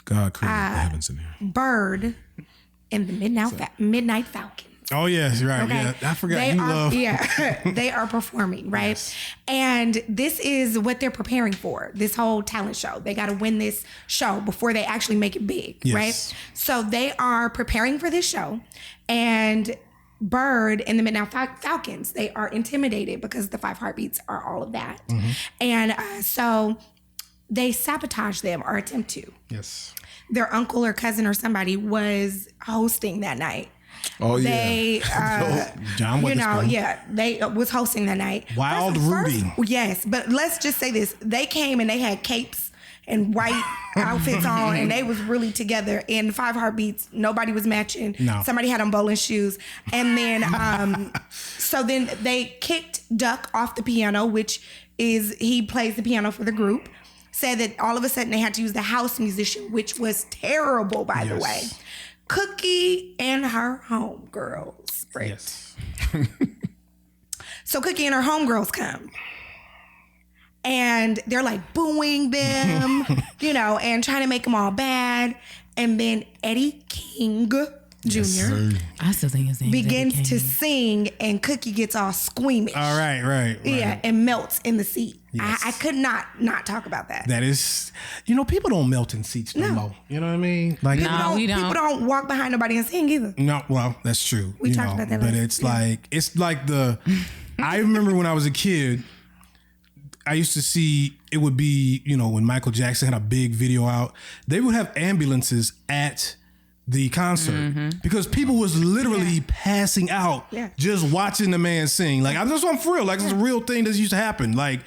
[SPEAKER 3] God created the heavens in here.
[SPEAKER 2] Bird and the Midnight Falcon.
[SPEAKER 1] Oh yes, right.
[SPEAKER 2] Okay.
[SPEAKER 1] Yeah, I forgot.
[SPEAKER 2] They are performing, right? Yes. And this is what they're preparing for. This whole talent show. They got to win this show before they actually make it big,
[SPEAKER 1] yes.
[SPEAKER 2] right? So they are preparing for this show, and Bird and the Midnight Falcons, they are intimidated because the Five Heartbeats are all of that, and so they sabotage them or attempt to.
[SPEAKER 1] Yes.
[SPEAKER 2] Their uncle or cousin or somebody was hosting that night.
[SPEAKER 3] Oh yeah,
[SPEAKER 2] they
[SPEAKER 1] John Witherspoon.
[SPEAKER 2] they was hosting that night.
[SPEAKER 1] Wild Rudy.
[SPEAKER 2] Yes, but let's just say this: they came and they had capes and white outfits on, and they was really together. And Five Heartbeats, nobody was matching.
[SPEAKER 1] No.
[SPEAKER 2] Somebody had on bowling shoes, and then so then they kicked Duck off the piano, which is he plays the piano for the group. Said that all of a sudden they had to use the house musician, which was terrible, by the way. Cookie and her homegirls. Right?
[SPEAKER 1] Yes.
[SPEAKER 2] So Cookie and her homegirls come. And they're like booing them, and trying to make them all bad. And then Eddie King Jr.
[SPEAKER 4] I still think his name
[SPEAKER 2] begins to sing, and Cookie gets all squeamish.
[SPEAKER 1] All right.
[SPEAKER 2] Yeah, and melts in the seat.
[SPEAKER 1] Yes.
[SPEAKER 2] I could not talk about that.
[SPEAKER 1] That is, people don't melt in seats no more. You know what I mean? Like,
[SPEAKER 2] people don't walk behind nobody and sing either.
[SPEAKER 1] No, well, that's true.
[SPEAKER 2] We talked about that
[SPEAKER 1] but
[SPEAKER 2] last,
[SPEAKER 1] it's like I remember when I was a kid, I used to see, it would be, when Michael Jackson had a big video out, they would have ambulances at the concert because people was literally passing out just watching the man sing. Like, that's what I'm for real. Like, it's a real thing that used to happen. Like,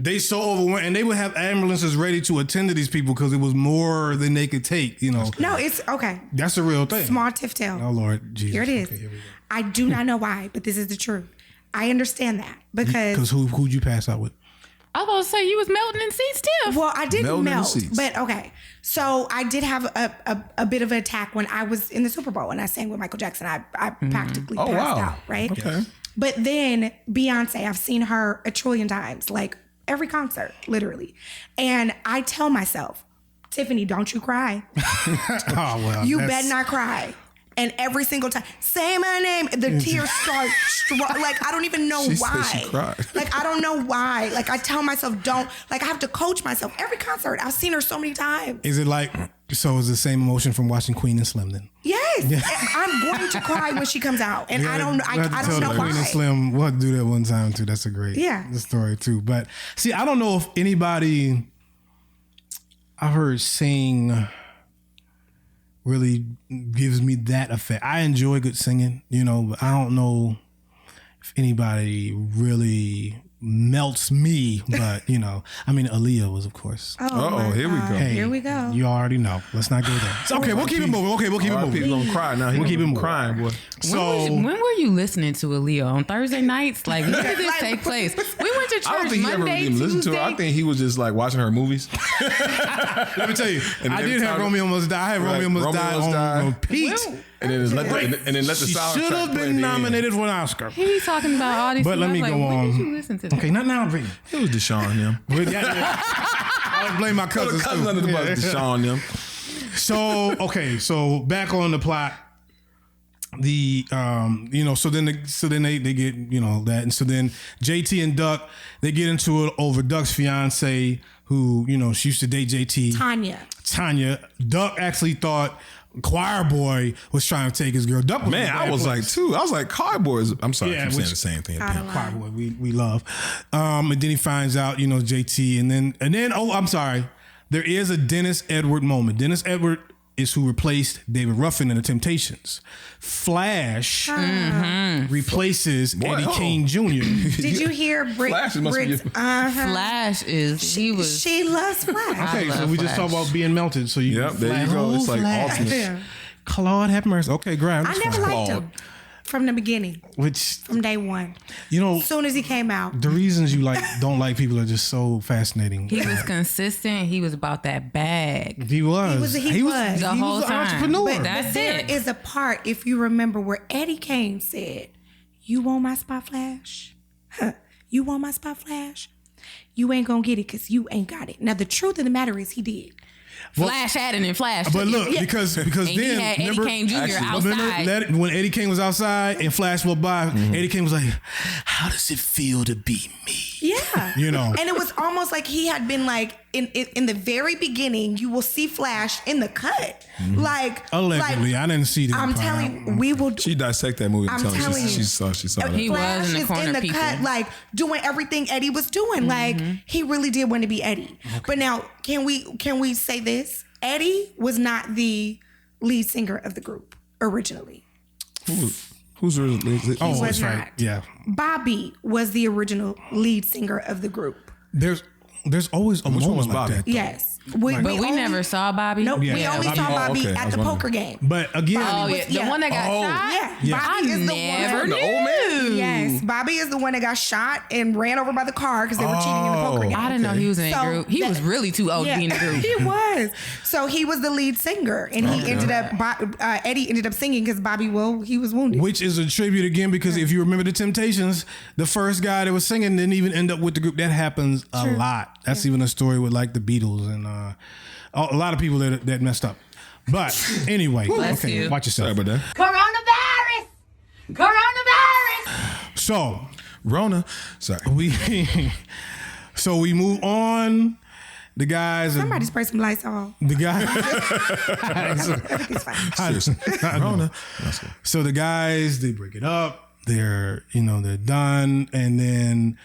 [SPEAKER 1] they so overwhelmed, and they would have ambulances ready to attend to these people because it was more than they could take,
[SPEAKER 2] No, it's okay.
[SPEAKER 1] That's a real thing.
[SPEAKER 2] Small tiff tale.
[SPEAKER 1] Oh, Lord Jesus.
[SPEAKER 2] Here it is.
[SPEAKER 1] Okay, here we go.
[SPEAKER 2] I do not know why, but this is the truth. I understand that because
[SPEAKER 1] who'd you pass out with?
[SPEAKER 4] I was about to say you was melting in seats too.
[SPEAKER 2] Well, I didn't
[SPEAKER 3] Melting in
[SPEAKER 2] melt,
[SPEAKER 3] seats.
[SPEAKER 2] but okay. So I did have a bit of an attack when I was in the Super Bowl and I sang with Michael Jackson. I practically passed out, right?
[SPEAKER 3] Okay.
[SPEAKER 2] But then Beyonce, I've seen her a trillion times, like every concert, literally. And I tell myself, Tiffany, don't you cry.
[SPEAKER 1] Oh, well.
[SPEAKER 2] You better not cry. And every single time, say my name, the tears start, like, I don't even know why.
[SPEAKER 3] Said she cried.
[SPEAKER 2] Like, I don't know why. Like, I tell myself, don't, like, I have to coach myself. Every concert, I've seen her so many times.
[SPEAKER 1] Is it like, so is the same emotion from watching Queen and Slim then?
[SPEAKER 2] Yes. I'm going to cry when she comes out. And I don't know why.
[SPEAKER 1] Queen and Slim, we'll have to do that one time too. That's a great story too. But see, I don't know if anybody I heard sing really gives me that effect. I enjoy good singing, but I don't know if anybody really melts me, but you know, I mean, Aaliyah was, of course.
[SPEAKER 3] Oh, here we go.
[SPEAKER 1] Hey,
[SPEAKER 2] here we go.
[SPEAKER 1] You already know. Let's not go there. So, okay, we'll keep it moving. Okay, we'll keep it moving.
[SPEAKER 3] People gonna cry now.
[SPEAKER 1] We'll keep it moving.
[SPEAKER 3] Crying, boy.
[SPEAKER 1] So
[SPEAKER 4] when were you listening to Aaliyah on Thursday nights? Like, when did this take place? We went to church
[SPEAKER 3] I don't think he ever
[SPEAKER 4] Monday,
[SPEAKER 3] even listened to her.
[SPEAKER 4] Tuesday.
[SPEAKER 3] I think he was just like watching her movies.
[SPEAKER 1] let me tell you, I did have Romeo Must Die. I had Romeo Must Die on repeat.
[SPEAKER 3] And then let the
[SPEAKER 1] She
[SPEAKER 3] soundtrack
[SPEAKER 1] should have
[SPEAKER 3] play at
[SPEAKER 1] been
[SPEAKER 3] the
[SPEAKER 1] nominated for an Oscar.
[SPEAKER 4] He talking about all these.
[SPEAKER 1] But
[SPEAKER 4] things.
[SPEAKER 1] let me
[SPEAKER 4] I was
[SPEAKER 1] go
[SPEAKER 4] like,
[SPEAKER 1] on.
[SPEAKER 4] When did you listen to that?
[SPEAKER 1] Okay, not now, Brady.
[SPEAKER 3] end. It was Deshaun them.
[SPEAKER 1] I would blame my cousins.
[SPEAKER 3] Cousins
[SPEAKER 1] too.
[SPEAKER 3] under the bus.
[SPEAKER 1] Yeah.
[SPEAKER 3] Deshaun them.
[SPEAKER 1] So okay, so back on the plot. The so then they get that, and so then JT and Duck, they get into it over Duck's fiance, who she used to date JT, Tanya. Duck actually thought Choir Boy was trying to take his girl. Duck was
[SPEAKER 3] I was like Choir Boys. I'm sorry, I'm saying the same thing.
[SPEAKER 1] Choir Boy we love, and then he finds out JT, and then I'm sorry, there is a Dennis Edward moment. Dennis Edward is who replaced David Ruffin in The Temptations. Flash replaces Eddie King Jr.
[SPEAKER 2] Did you hear
[SPEAKER 3] Flash must be
[SPEAKER 4] Flash is
[SPEAKER 2] She loves Flash.
[SPEAKER 1] Okay, so we just talked about being melted. So
[SPEAKER 3] Yep, there you go. It's like ultimate.
[SPEAKER 1] Claude, have mercy. Okay, Graham.
[SPEAKER 2] I never liked him from the beginning, from day one. As soon as he came out.
[SPEAKER 1] The reasons you don't like people are just so fascinating.
[SPEAKER 4] He was consistent. He was about that bag.
[SPEAKER 1] He was.
[SPEAKER 2] He was
[SPEAKER 4] the whole time.
[SPEAKER 1] Entrepreneur.
[SPEAKER 2] But there is a part, if you remember, where Eddie Kane said, "You want my spot, Flash? You want my spot, Flash? You ain't gonna get it because you ain't got it." Now the truth of the matter is he did.
[SPEAKER 4] Flash had it in Flash.
[SPEAKER 1] But look, because
[SPEAKER 4] and
[SPEAKER 1] then
[SPEAKER 4] he had Eddie Kane Jr. outside.
[SPEAKER 1] Remember when Eddie King was outside and Flash walked by, Eddie King was like, "How does it feel to be me?"
[SPEAKER 2] Yeah. And it was almost like he had been like, in the very beginning, you will see Flash in the cut.
[SPEAKER 1] Allegedly, I didn't see that.
[SPEAKER 2] I'm telling you, we will.
[SPEAKER 3] She dissect that movie.
[SPEAKER 2] I'm telling you.
[SPEAKER 3] She saw that.
[SPEAKER 4] He
[SPEAKER 2] Flash
[SPEAKER 4] was in the
[SPEAKER 2] is
[SPEAKER 4] corner
[SPEAKER 2] in the
[SPEAKER 4] peeking.
[SPEAKER 2] cut, doing everything Eddie was doing. He really did want to be Eddie. Okay. But now, can we say this? Eddie was not the lead singer of the group originally.
[SPEAKER 3] Who's originally?
[SPEAKER 1] Oh, that's
[SPEAKER 2] not.
[SPEAKER 1] right. Yeah.
[SPEAKER 2] Bobby was the original lead singer of the group.
[SPEAKER 1] There's always a moment like
[SPEAKER 3] Bobby?
[SPEAKER 1] that. Though.
[SPEAKER 2] Yes.
[SPEAKER 4] We never saw Bobby.
[SPEAKER 2] Nope.
[SPEAKER 1] Yeah,
[SPEAKER 2] we only saw Bobby at the poker game.
[SPEAKER 1] But again,
[SPEAKER 4] The one that got shot?
[SPEAKER 2] Yeah. Bobby is the
[SPEAKER 4] never
[SPEAKER 2] one.
[SPEAKER 4] knew.
[SPEAKER 3] The old man?
[SPEAKER 2] Yes. Bobby is the one that got shot and ran over by the car because they were cheating in the poker game.
[SPEAKER 4] I didn't know he was in that group. He was really too old to be in the group.
[SPEAKER 2] He was. So he was the lead singer, and he ended up. Eddie ended up singing because Bobby, he was wounded.
[SPEAKER 1] which is a tribute again, because if you remember The Temptations, the first guy that was singing didn't even end up with the group. That happens a lot. That's even a story with the Beatles and a lot of people that messed up. But anyway, okay, watch yourself.
[SPEAKER 3] Sorry about that.
[SPEAKER 5] Coronavirus!
[SPEAKER 1] So,
[SPEAKER 3] Rona. Sorry.
[SPEAKER 1] we move on. The guys.
[SPEAKER 2] Somebody spray some Lysol.
[SPEAKER 1] The guys.
[SPEAKER 2] It's fine.
[SPEAKER 3] Seriously. Rona.
[SPEAKER 1] So the guys, they break it up. They're done, and then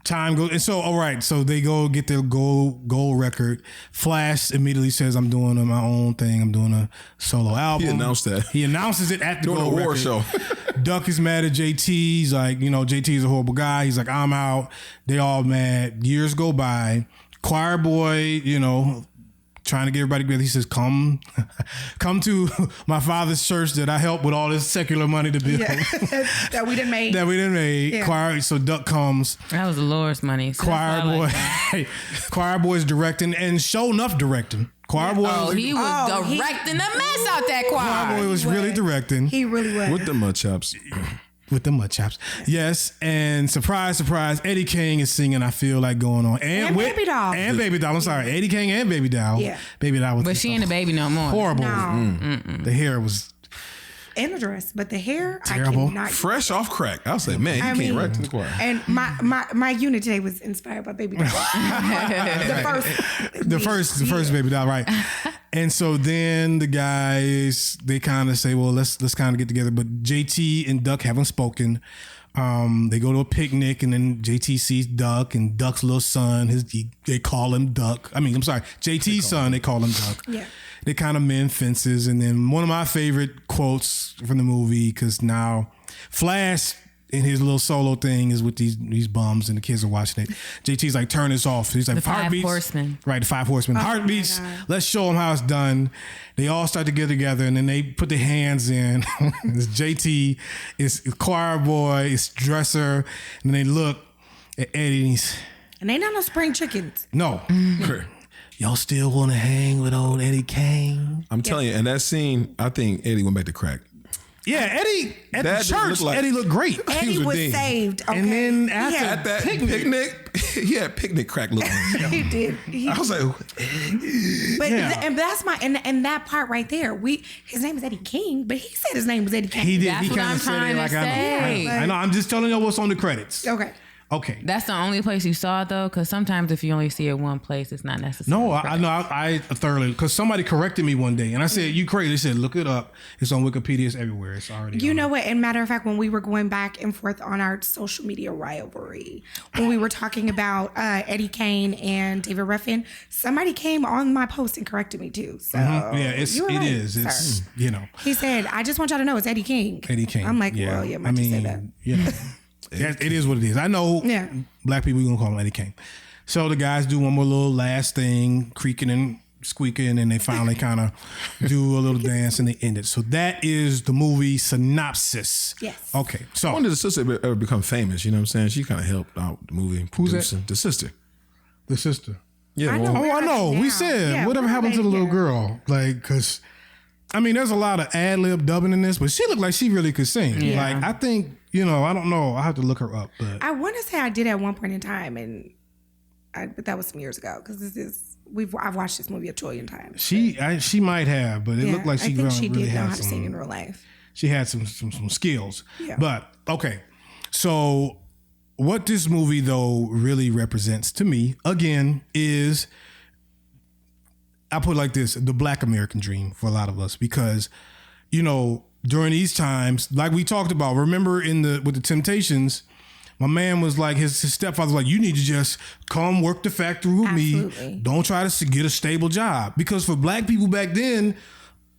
[SPEAKER 1] time goes. And so, all right, so they go get their gold record. Flash immediately says, "I'm doing my own thing. I'm doing a solo album."
[SPEAKER 3] He announced that.
[SPEAKER 1] He announces it at the
[SPEAKER 3] Doing
[SPEAKER 1] gold
[SPEAKER 3] a war
[SPEAKER 1] record.
[SPEAKER 3] show.
[SPEAKER 1] Duck is mad at JT. He's like, JT's a horrible guy. He's like, "I'm out." They all mad. Years go by. Choir Boy, trying to get everybody together. He says, come to my father's church that I helped with all this secular money to build.
[SPEAKER 2] Yeah. that we didn't make.
[SPEAKER 1] Yeah. Choir, so Duck comes.
[SPEAKER 4] That was the Lord's money. So
[SPEAKER 1] Choir Boy, Choir Boy's directing and show enough directing. Choir Boy,
[SPEAKER 4] he was directing the mess out that choir.
[SPEAKER 1] Choir Boy was really directing.
[SPEAKER 2] He really was.
[SPEAKER 3] With the mud chops.
[SPEAKER 1] With the mud chops. Yes. And surprise, surprise, Eddie King is singing I Feel Like Going On.
[SPEAKER 2] And Baby Doll.
[SPEAKER 1] And Baby Doll. I'm sorry. Eddie King and Baby Doll.
[SPEAKER 2] Yeah.
[SPEAKER 1] Baby Doll was
[SPEAKER 4] But she ain't a baby no more.
[SPEAKER 1] horrible.
[SPEAKER 2] No.
[SPEAKER 1] The hair was
[SPEAKER 2] In the dress, but the hair,
[SPEAKER 1] Terrible.
[SPEAKER 2] I cannot.
[SPEAKER 3] Fresh off crack. I was like, man, he came right to the choir.
[SPEAKER 2] And my unit today was inspired by Baby Doll. the
[SPEAKER 1] first Baby Doll, right? And so then the guys, they kind of say, well, let's kind of get together. But JT and Duck haven't spoken. They go to a picnic, and then JT sees Duck and Duck's little son. They call him Duck. JT's son. They call him Duck.
[SPEAKER 2] Yeah.
[SPEAKER 1] They kind of mend fences, and then one of my favorite quotes from the movie, because now Flash in his little solo thing is with these bums and the kids are watching it. JT's like, turn this off. He's like,
[SPEAKER 4] The Five
[SPEAKER 1] Heartbeats.
[SPEAKER 4] Horsemen.
[SPEAKER 1] Right, the Five Horsemen. Heartbeats. Let's show them how it's done. They all start to get together and then they put their hands in. It's JT, it's choir boy, it's dresser. And then they look at Eddie
[SPEAKER 2] and they not no spring chickens.
[SPEAKER 1] No. Y'all still want to hang with old Eddie Kane?
[SPEAKER 3] I'm telling you, and that scene, I think Eddie went back to crack.
[SPEAKER 1] Yeah, Eddie at the church.
[SPEAKER 3] Like,
[SPEAKER 1] Eddie looked great.
[SPEAKER 2] Eddie was saved. Okay?
[SPEAKER 1] And then after
[SPEAKER 3] at that picnic, he had picnic crack look on him.
[SPEAKER 2] He did.
[SPEAKER 3] I was like,
[SPEAKER 2] but and that's my and that part right there. His name is Eddie King, but he said his name was Eddie King.
[SPEAKER 1] He did.
[SPEAKER 4] That's
[SPEAKER 1] He
[SPEAKER 4] what
[SPEAKER 1] kind
[SPEAKER 4] I'm
[SPEAKER 1] of said
[SPEAKER 4] trying
[SPEAKER 1] it
[SPEAKER 4] to
[SPEAKER 1] like
[SPEAKER 4] say.
[SPEAKER 1] I know. I'm just telling you what's on the credits. Okay.
[SPEAKER 4] That's the only place you saw it though, because sometimes if you only see it one place, it's not necessary.
[SPEAKER 1] No, I know. I thoroughly, because somebody corrected me one day and I said, you crazy. They said, look it up. It's on Wikipedia. It's everywhere. It's already
[SPEAKER 2] You know what? And matter of fact, when we were going back and forth on our social media rivalry, when we were talking about Eddie Kane and David Ruffin, somebody came on my post and corrected me too. So
[SPEAKER 1] Yeah, it is.
[SPEAKER 2] sir.
[SPEAKER 1] It's, you know.
[SPEAKER 2] He said, I just want y'all to know it's Eddie King.
[SPEAKER 1] Eddie King.
[SPEAKER 2] I'm like, well, yeah, might just say that.
[SPEAKER 1] You know, it is what it is. I know black people, we're going to call him Eddie King. So the guys do one more little last thing, creaking and squeaking, and they finally kind of do a little dance and they end it. So that is the movie synopsis.
[SPEAKER 2] Yes.
[SPEAKER 1] Okay. So
[SPEAKER 3] when did the sister ever become famous? You know what I'm saying? She kind of helped out the movie.
[SPEAKER 1] Who's that?
[SPEAKER 3] Producing. The sister.
[SPEAKER 1] The sister.
[SPEAKER 3] Yeah.
[SPEAKER 2] I know.
[SPEAKER 1] Oh, I know. We said, whatever happened to the little girl? Like, because, I mean, there's a lot of ad-lib dubbing in this, but she looked like she really could sing.
[SPEAKER 4] Yeah.
[SPEAKER 1] Like, I think, I don't know. I have to look her up. But
[SPEAKER 2] I want to say I did at one point in time, but that was some years ago because I've watched this movie a trillion times.
[SPEAKER 1] She might have, but it looked like
[SPEAKER 2] I think she
[SPEAKER 1] really
[SPEAKER 2] did know
[SPEAKER 1] had
[SPEAKER 2] how to sing in real life.
[SPEAKER 1] She had some skills.
[SPEAKER 2] Yeah.
[SPEAKER 1] But okay, so what this movie though really represents to me again is, I put it like this: the Black American dream for a lot of us, because during these times, like we talked about, remember with the Temptations, my man was like, his stepfather was like, you need to just come work the factory with me. Don't try to get a stable job. Because for black people back then,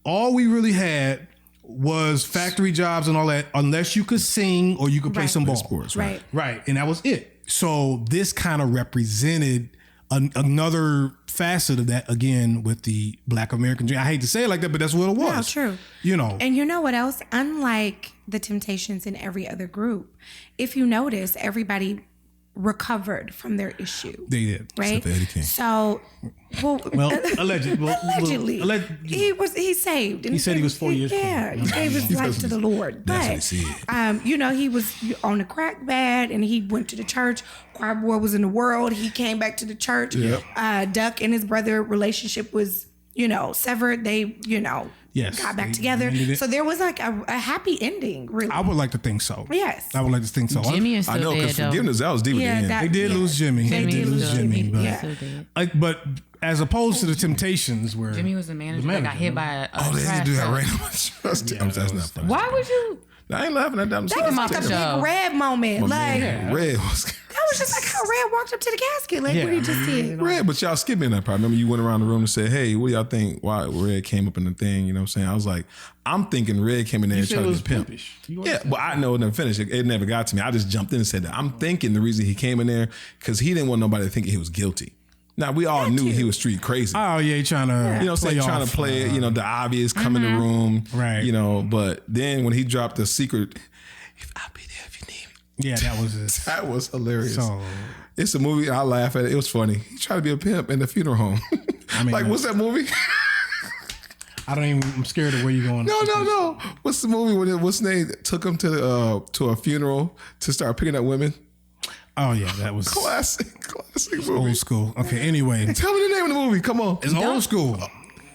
[SPEAKER 1] all we really had was factory jobs and all that, unless you could sing or you could play some ball.
[SPEAKER 3] Sports,
[SPEAKER 2] Right.
[SPEAKER 1] Right. And that was it. So this kind of represented another facet of that, again, with the Black American dream. I hate to say it like that, but that's what it was.
[SPEAKER 2] No, true. And you know what else? Unlike the Temptations and every other group, if you notice, everybody recovered from their issue.
[SPEAKER 1] They did.
[SPEAKER 2] Right?
[SPEAKER 3] Except for Eddie King.
[SPEAKER 2] So,
[SPEAKER 1] allegedly.
[SPEAKER 2] He's saved. And
[SPEAKER 1] He said he was 4 years
[SPEAKER 2] Yeah,
[SPEAKER 1] clean.
[SPEAKER 2] he gave his life to the Lord.
[SPEAKER 3] That's what he
[SPEAKER 2] But, he was on the crack bed and he went to the church. Choir boy was in the world. He came back to the church.
[SPEAKER 3] Yep.
[SPEAKER 2] Duck and his brother relationship was, severed. They,
[SPEAKER 1] Yes,
[SPEAKER 2] got back
[SPEAKER 1] they
[SPEAKER 2] together.
[SPEAKER 1] ended it.
[SPEAKER 2] So there was like a happy ending, really.
[SPEAKER 1] I would like to think so.
[SPEAKER 2] Yes.
[SPEAKER 1] I would like to think so.
[SPEAKER 4] Jimmy is
[SPEAKER 3] I
[SPEAKER 4] still
[SPEAKER 3] know, because
[SPEAKER 4] dead though.
[SPEAKER 3] forgiveness, that was deep
[SPEAKER 2] Yeah,
[SPEAKER 3] at the end.
[SPEAKER 2] that-
[SPEAKER 1] They did lose Jimmy.
[SPEAKER 2] They did lose
[SPEAKER 1] Jimmy.
[SPEAKER 2] Jimmy,
[SPEAKER 1] But,
[SPEAKER 2] yeah.
[SPEAKER 4] Still dead.
[SPEAKER 1] but as opposed to the Temptations, where
[SPEAKER 4] Jimmy was the manager that got hit by a
[SPEAKER 3] Oh, they
[SPEAKER 4] trash
[SPEAKER 3] did do that
[SPEAKER 4] truck.
[SPEAKER 3] right. That's not funny.
[SPEAKER 4] Why would you?
[SPEAKER 3] I ain't laughing at that. I'm
[SPEAKER 2] That was like a
[SPEAKER 3] serious.
[SPEAKER 2] big Red moment.
[SPEAKER 3] My man, Red was
[SPEAKER 2] That was just like how Red walked up to the casket, like what he just did.
[SPEAKER 3] Red, but y'all skipped me in that part. Remember you went around the room and said, hey, what do y'all think? Why Red came up in the thing? You know what I'm saying? I was like, I'm thinking Red came in there and tried to be pimp. Yeah, but I know it never finished. It never got to me. I just jumped in and said that. I'm thinking the reason he came in there, because he didn't want nobody to think he was guilty. Now, we all knew he was street crazy.
[SPEAKER 1] Oh, yeah, trying to
[SPEAKER 3] You know what I'm saying? Trying to play it, the obvious, come in the room.
[SPEAKER 1] Right.
[SPEAKER 3] But then when he dropped the secret, if I'll be there if you need me.
[SPEAKER 1] Yeah, that was it.
[SPEAKER 3] That was hilarious.
[SPEAKER 1] So,
[SPEAKER 3] It's a movie. I laugh at it. It was funny. He tried to be a pimp in the funeral home.
[SPEAKER 1] mean,
[SPEAKER 3] what's that movie?
[SPEAKER 1] I'm scared of where you're going.
[SPEAKER 3] No. What's the movie when what's his name took him to a funeral to start picking up women?
[SPEAKER 1] Oh, yeah, that was
[SPEAKER 3] Classic movie.
[SPEAKER 1] old school. Okay, anyway.
[SPEAKER 3] Tell me the name of the movie. Come on.
[SPEAKER 1] It's old school.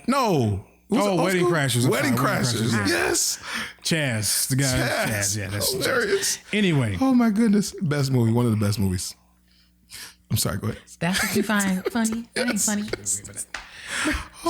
[SPEAKER 3] No. Was it old
[SPEAKER 1] Wedding
[SPEAKER 3] school?
[SPEAKER 1] Crashers.
[SPEAKER 3] Wedding
[SPEAKER 1] Wedding
[SPEAKER 3] Crashers.
[SPEAKER 1] Crashers, yeah.
[SPEAKER 3] Yes.
[SPEAKER 1] Chaz, the guy. Chaz. Yeah, that's
[SPEAKER 3] hilarious.
[SPEAKER 1] Anyway.
[SPEAKER 3] Oh my goodness. Best movie. One of the best movies. I'm sorry. Go ahead.
[SPEAKER 4] That's what you find funny. That ain't funny.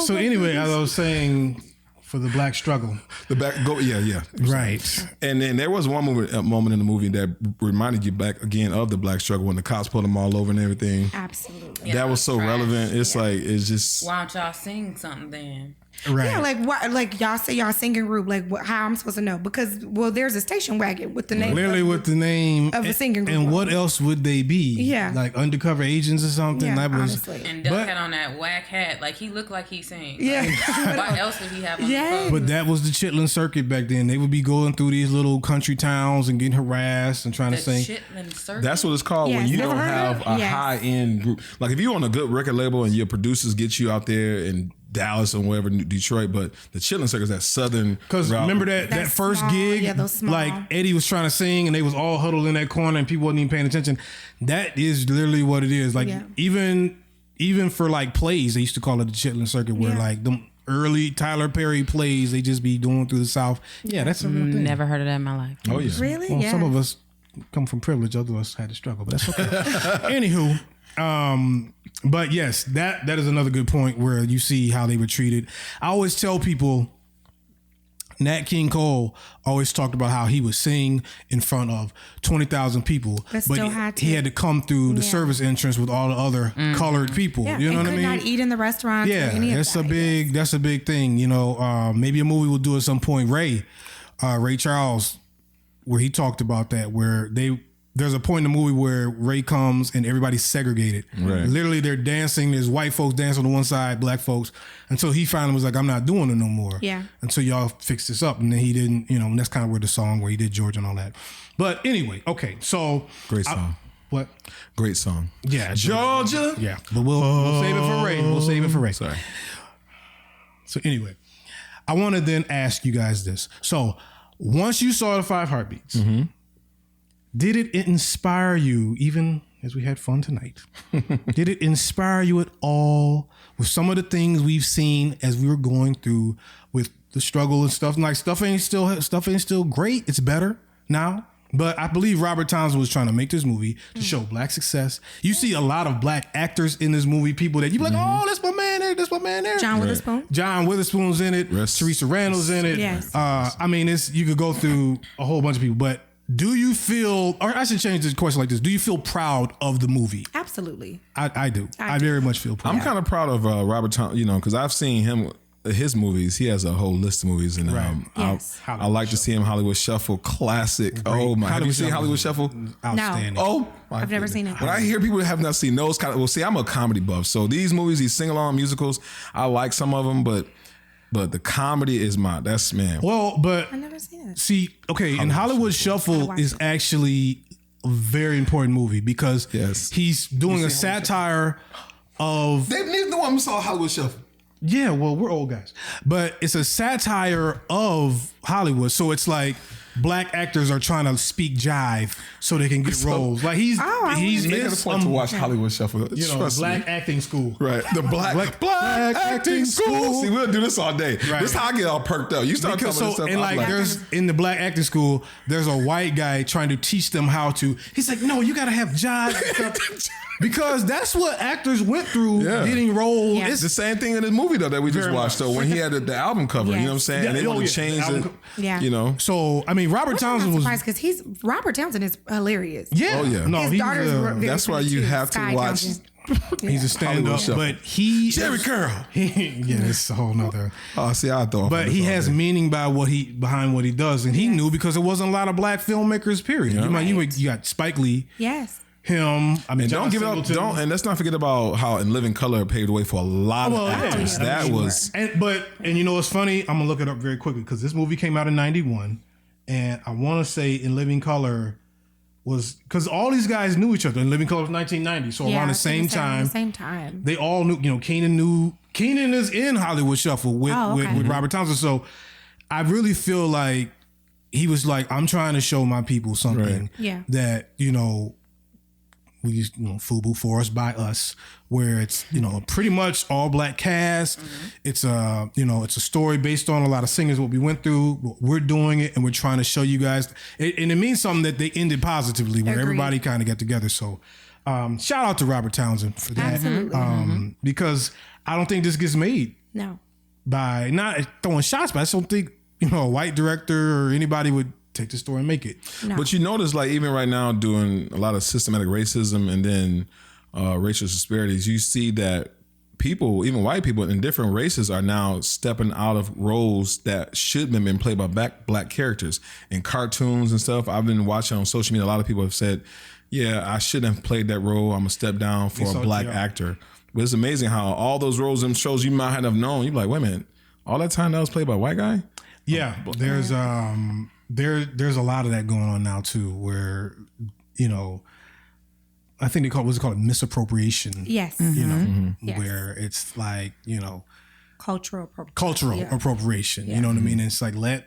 [SPEAKER 1] So anyway, as I was saying, for the Black struggle.
[SPEAKER 3] Yeah.
[SPEAKER 1] Right.
[SPEAKER 3] And then there was one moment in the movie that reminded you back again of the Black struggle when the cops pulled them all over and everything.
[SPEAKER 2] Absolutely.
[SPEAKER 3] That was so relevant. It's like, it's just.
[SPEAKER 4] Why don't y'all sing something then?
[SPEAKER 1] Right.
[SPEAKER 2] Yeah, like what? Like y'all say y'all singing group. Like how I'm supposed to know? Because there's a station wagon with the name.
[SPEAKER 1] Literally with the name
[SPEAKER 2] of a singing group.
[SPEAKER 1] And what else would they be?
[SPEAKER 2] Yeah.
[SPEAKER 1] Like undercover agents or something.
[SPEAKER 2] Yeah,
[SPEAKER 1] that was,
[SPEAKER 2] honestly.
[SPEAKER 4] And Duck had on that whack hat. Like he looked like he sang.
[SPEAKER 2] Yeah.
[SPEAKER 4] Like, what else would he have on the phone?
[SPEAKER 1] But that was the chitlin circuit back then. They would be going through these little country towns and getting harassed and trying to sing.
[SPEAKER 4] Chitlin circuit?
[SPEAKER 3] That's what it's called
[SPEAKER 2] Yes.
[SPEAKER 3] when you
[SPEAKER 2] Never
[SPEAKER 3] don't
[SPEAKER 2] heard
[SPEAKER 3] have
[SPEAKER 2] of it?
[SPEAKER 3] a
[SPEAKER 2] Yes.
[SPEAKER 3] high end group. Like if you're on a good record label and your producers get you out there in Dallas or wherever, Detroit, but the chitlin circuit is that southern.
[SPEAKER 1] Because remember that
[SPEAKER 2] That's
[SPEAKER 1] first
[SPEAKER 2] small.
[SPEAKER 1] gig,
[SPEAKER 2] Yeah, those small.
[SPEAKER 1] like Eddie was trying to sing and they was all huddled in that corner and people wasn't even paying attention. That is literally what it is. Like
[SPEAKER 2] Yeah.
[SPEAKER 1] even for like plays, they used to call it the chitlin circuit, where
[SPEAKER 2] Yeah.
[SPEAKER 1] like them early Tyler Perry plays they just be doing through the South. Yeah, that's a real thing.
[SPEAKER 4] Never heard of that in my life.
[SPEAKER 3] Oh yeah.
[SPEAKER 2] Really?
[SPEAKER 1] Well,
[SPEAKER 2] Yeah.
[SPEAKER 1] some of us come from privilege, others of us had to struggle, but that's okay. Anywho, but yes, that is another good point where you see how they were treated. I always tell people, Nat King Cole always talked about how he would sing in front of 20,000 people,
[SPEAKER 2] But still
[SPEAKER 1] he had to come through the
[SPEAKER 2] Yeah.
[SPEAKER 1] service entrance with all the other colored people.
[SPEAKER 2] Yeah.
[SPEAKER 1] You know
[SPEAKER 2] and
[SPEAKER 1] what I
[SPEAKER 2] could
[SPEAKER 1] mean?
[SPEAKER 2] not eat in the restaurant.
[SPEAKER 1] Yeah,
[SPEAKER 2] or any of
[SPEAKER 1] that's
[SPEAKER 2] that.
[SPEAKER 1] that's a big thing. You know, maybe a movie will do at some point. Ray Charles, where he talked about that, where there's a point in the movie where Ray comes and everybody's segregated.
[SPEAKER 3] Right.
[SPEAKER 1] Literally, they're dancing. There's white folks dancing on one side, black folks, until he finally was like, "I'm not doing it no more."
[SPEAKER 2] Yeah.
[SPEAKER 1] Until y'all fix this up, and then he didn't. You know, and that's kind of where the song where he did Georgia and all that. But anyway, okay, so
[SPEAKER 3] Great song.
[SPEAKER 1] what?
[SPEAKER 3] Great song.
[SPEAKER 1] Yeah,
[SPEAKER 3] Georgia.
[SPEAKER 1] Yeah, but we'll save it for Ray. We'll save it for Ray.
[SPEAKER 3] Sorry.
[SPEAKER 1] So anyway, I want to then ask you guys this. So once you saw the Five Heartbeats, did it inspire you, even as we had fun tonight? Did it inspire you at all with some of the things we've seen as we were going through with the struggle and stuff? Like stuff ain't still great. It's better now. But I believe Robert Townsend was trying to make this movie to show black success. You see a lot of black actors in this movie, people that you be like, oh, that's my man there, that's my man there.
[SPEAKER 2] John Witherspoon.
[SPEAKER 1] John Witherspoon's in it. Teresa Randall's in it.
[SPEAKER 2] Yes.
[SPEAKER 1] I mean, you could go through a whole bunch of people, but do you feel, or I should change this question like this, do you feel proud of the movie?
[SPEAKER 2] Absolutely.
[SPEAKER 1] I do. I very much feel proud.
[SPEAKER 3] I'm kind of proud of Robert Townsend, you know, because I've seen his movies. He has a whole list of movies, and
[SPEAKER 2] Yes.
[SPEAKER 3] I like to see him. Hollywood Shuffle, classic. Oh my! Have you seen Hollywood Shuffle?
[SPEAKER 1] Outstanding.
[SPEAKER 3] Oh,
[SPEAKER 2] I've never seen it.
[SPEAKER 3] When I hear people that have not seen those kind of, well, see, I'm a comedy buff, so these movies, these sing along musicals, I like some of them, but the comedy is that's man.
[SPEAKER 1] Well, but
[SPEAKER 2] I've never seen it.
[SPEAKER 1] see, okay, and Hollywood Shuffle is actually a very important movie because he's doing a satire of.
[SPEAKER 3] Neither one saw Hollywood Shuffle.
[SPEAKER 1] Yeah, well, we're old guys, but it's a satire of Hollywood. So it's like black actors are trying to speak jive so they can get roles. Like he's
[SPEAKER 3] making a point to watch Hollywood Shuffle.
[SPEAKER 1] You know, black acting school,
[SPEAKER 3] right? The black acting school. See, we'll do this all day. Right. This is how I get all perked up. You start talking this stuff.
[SPEAKER 1] And like, there's in the black acting school, there's a white guy trying to teach them how to. He's like, no, you got to have jive. Because that's what actors went through getting roles.
[SPEAKER 2] Yeah.
[SPEAKER 3] It's the same thing in this movie though that we just watched. So when he had the album cover, you know what I'm saying, and they want to change it.
[SPEAKER 2] Yeah.
[SPEAKER 3] You know.
[SPEAKER 1] So I mean, Robert Townsend was
[SPEAKER 2] surprised because Robert Townsend is hilarious.
[SPEAKER 1] Yeah.
[SPEAKER 3] Oh yeah.
[SPEAKER 1] No,
[SPEAKER 2] His daughter's very
[SPEAKER 3] that's why you
[SPEAKER 2] funny, too.
[SPEAKER 3] have to
[SPEAKER 2] Sky
[SPEAKER 3] watch.
[SPEAKER 2] Townsend.
[SPEAKER 1] He's a stand-up, but he
[SPEAKER 3] Jerry Curl.
[SPEAKER 1] Yeah, it's a whole nother.
[SPEAKER 3] Oh, see, I thought.
[SPEAKER 1] But he has meaning behind what he does, and he knew because there wasn't a lot of black filmmakers. Period. You got Spike Lee.
[SPEAKER 2] Yes.
[SPEAKER 1] Him. I mean,
[SPEAKER 3] and don't give it up. And let's not forget about how In Living Color paved the way for a lot of actors.
[SPEAKER 1] Yeah.
[SPEAKER 3] That was.
[SPEAKER 1] And you know what's funny? I'm gonna look it up very quickly because this movie came out in '91, and I want to say In Living Color was because all these guys knew each other. In Living Color was 1990, so around the same time. They all knew. You know, Keenan is in Hollywood Shuffle with Robert Townsend. So I really feel like he was like, I'm trying to show my people something that we use, FUBU, For Us, By Us, where it's, pretty much all black cast. Mm-hmm. It's it's a story based on a lot of singers, what we went through. We're doing it and we're trying to show you guys. And it means something that they ended positively where everybody kind of got together. So shout out to Robert Townsend for that.
[SPEAKER 2] Absolutely.
[SPEAKER 1] Because I don't think this gets made.
[SPEAKER 2] No.
[SPEAKER 1] By not throwing shots, but I just don't think, a white director or anybody would take the story and make it.
[SPEAKER 2] No.
[SPEAKER 3] But you notice, like, even right now, doing a lot of systematic racism and then racial disparities, you see that people, even white people in different races, are now stepping out of roles that should have been played by black characters in cartoons and stuff. I've been watching on social media. A lot of people have said, yeah, I shouldn't have played that role. I'm going to step down for a black actor. But it's amazing how all those roles and shows you might have known, you're like, wait a minute, all that time that was played by a white guy?
[SPEAKER 1] Yeah, there's a lot of that going on now too, where, you know, I think they call it misappropriation.
[SPEAKER 2] Yes.
[SPEAKER 1] You know,
[SPEAKER 2] Yes.
[SPEAKER 1] where it's like, you know,
[SPEAKER 2] Cultural appropriation.
[SPEAKER 1] appropriation. You know what I mean? It's like, let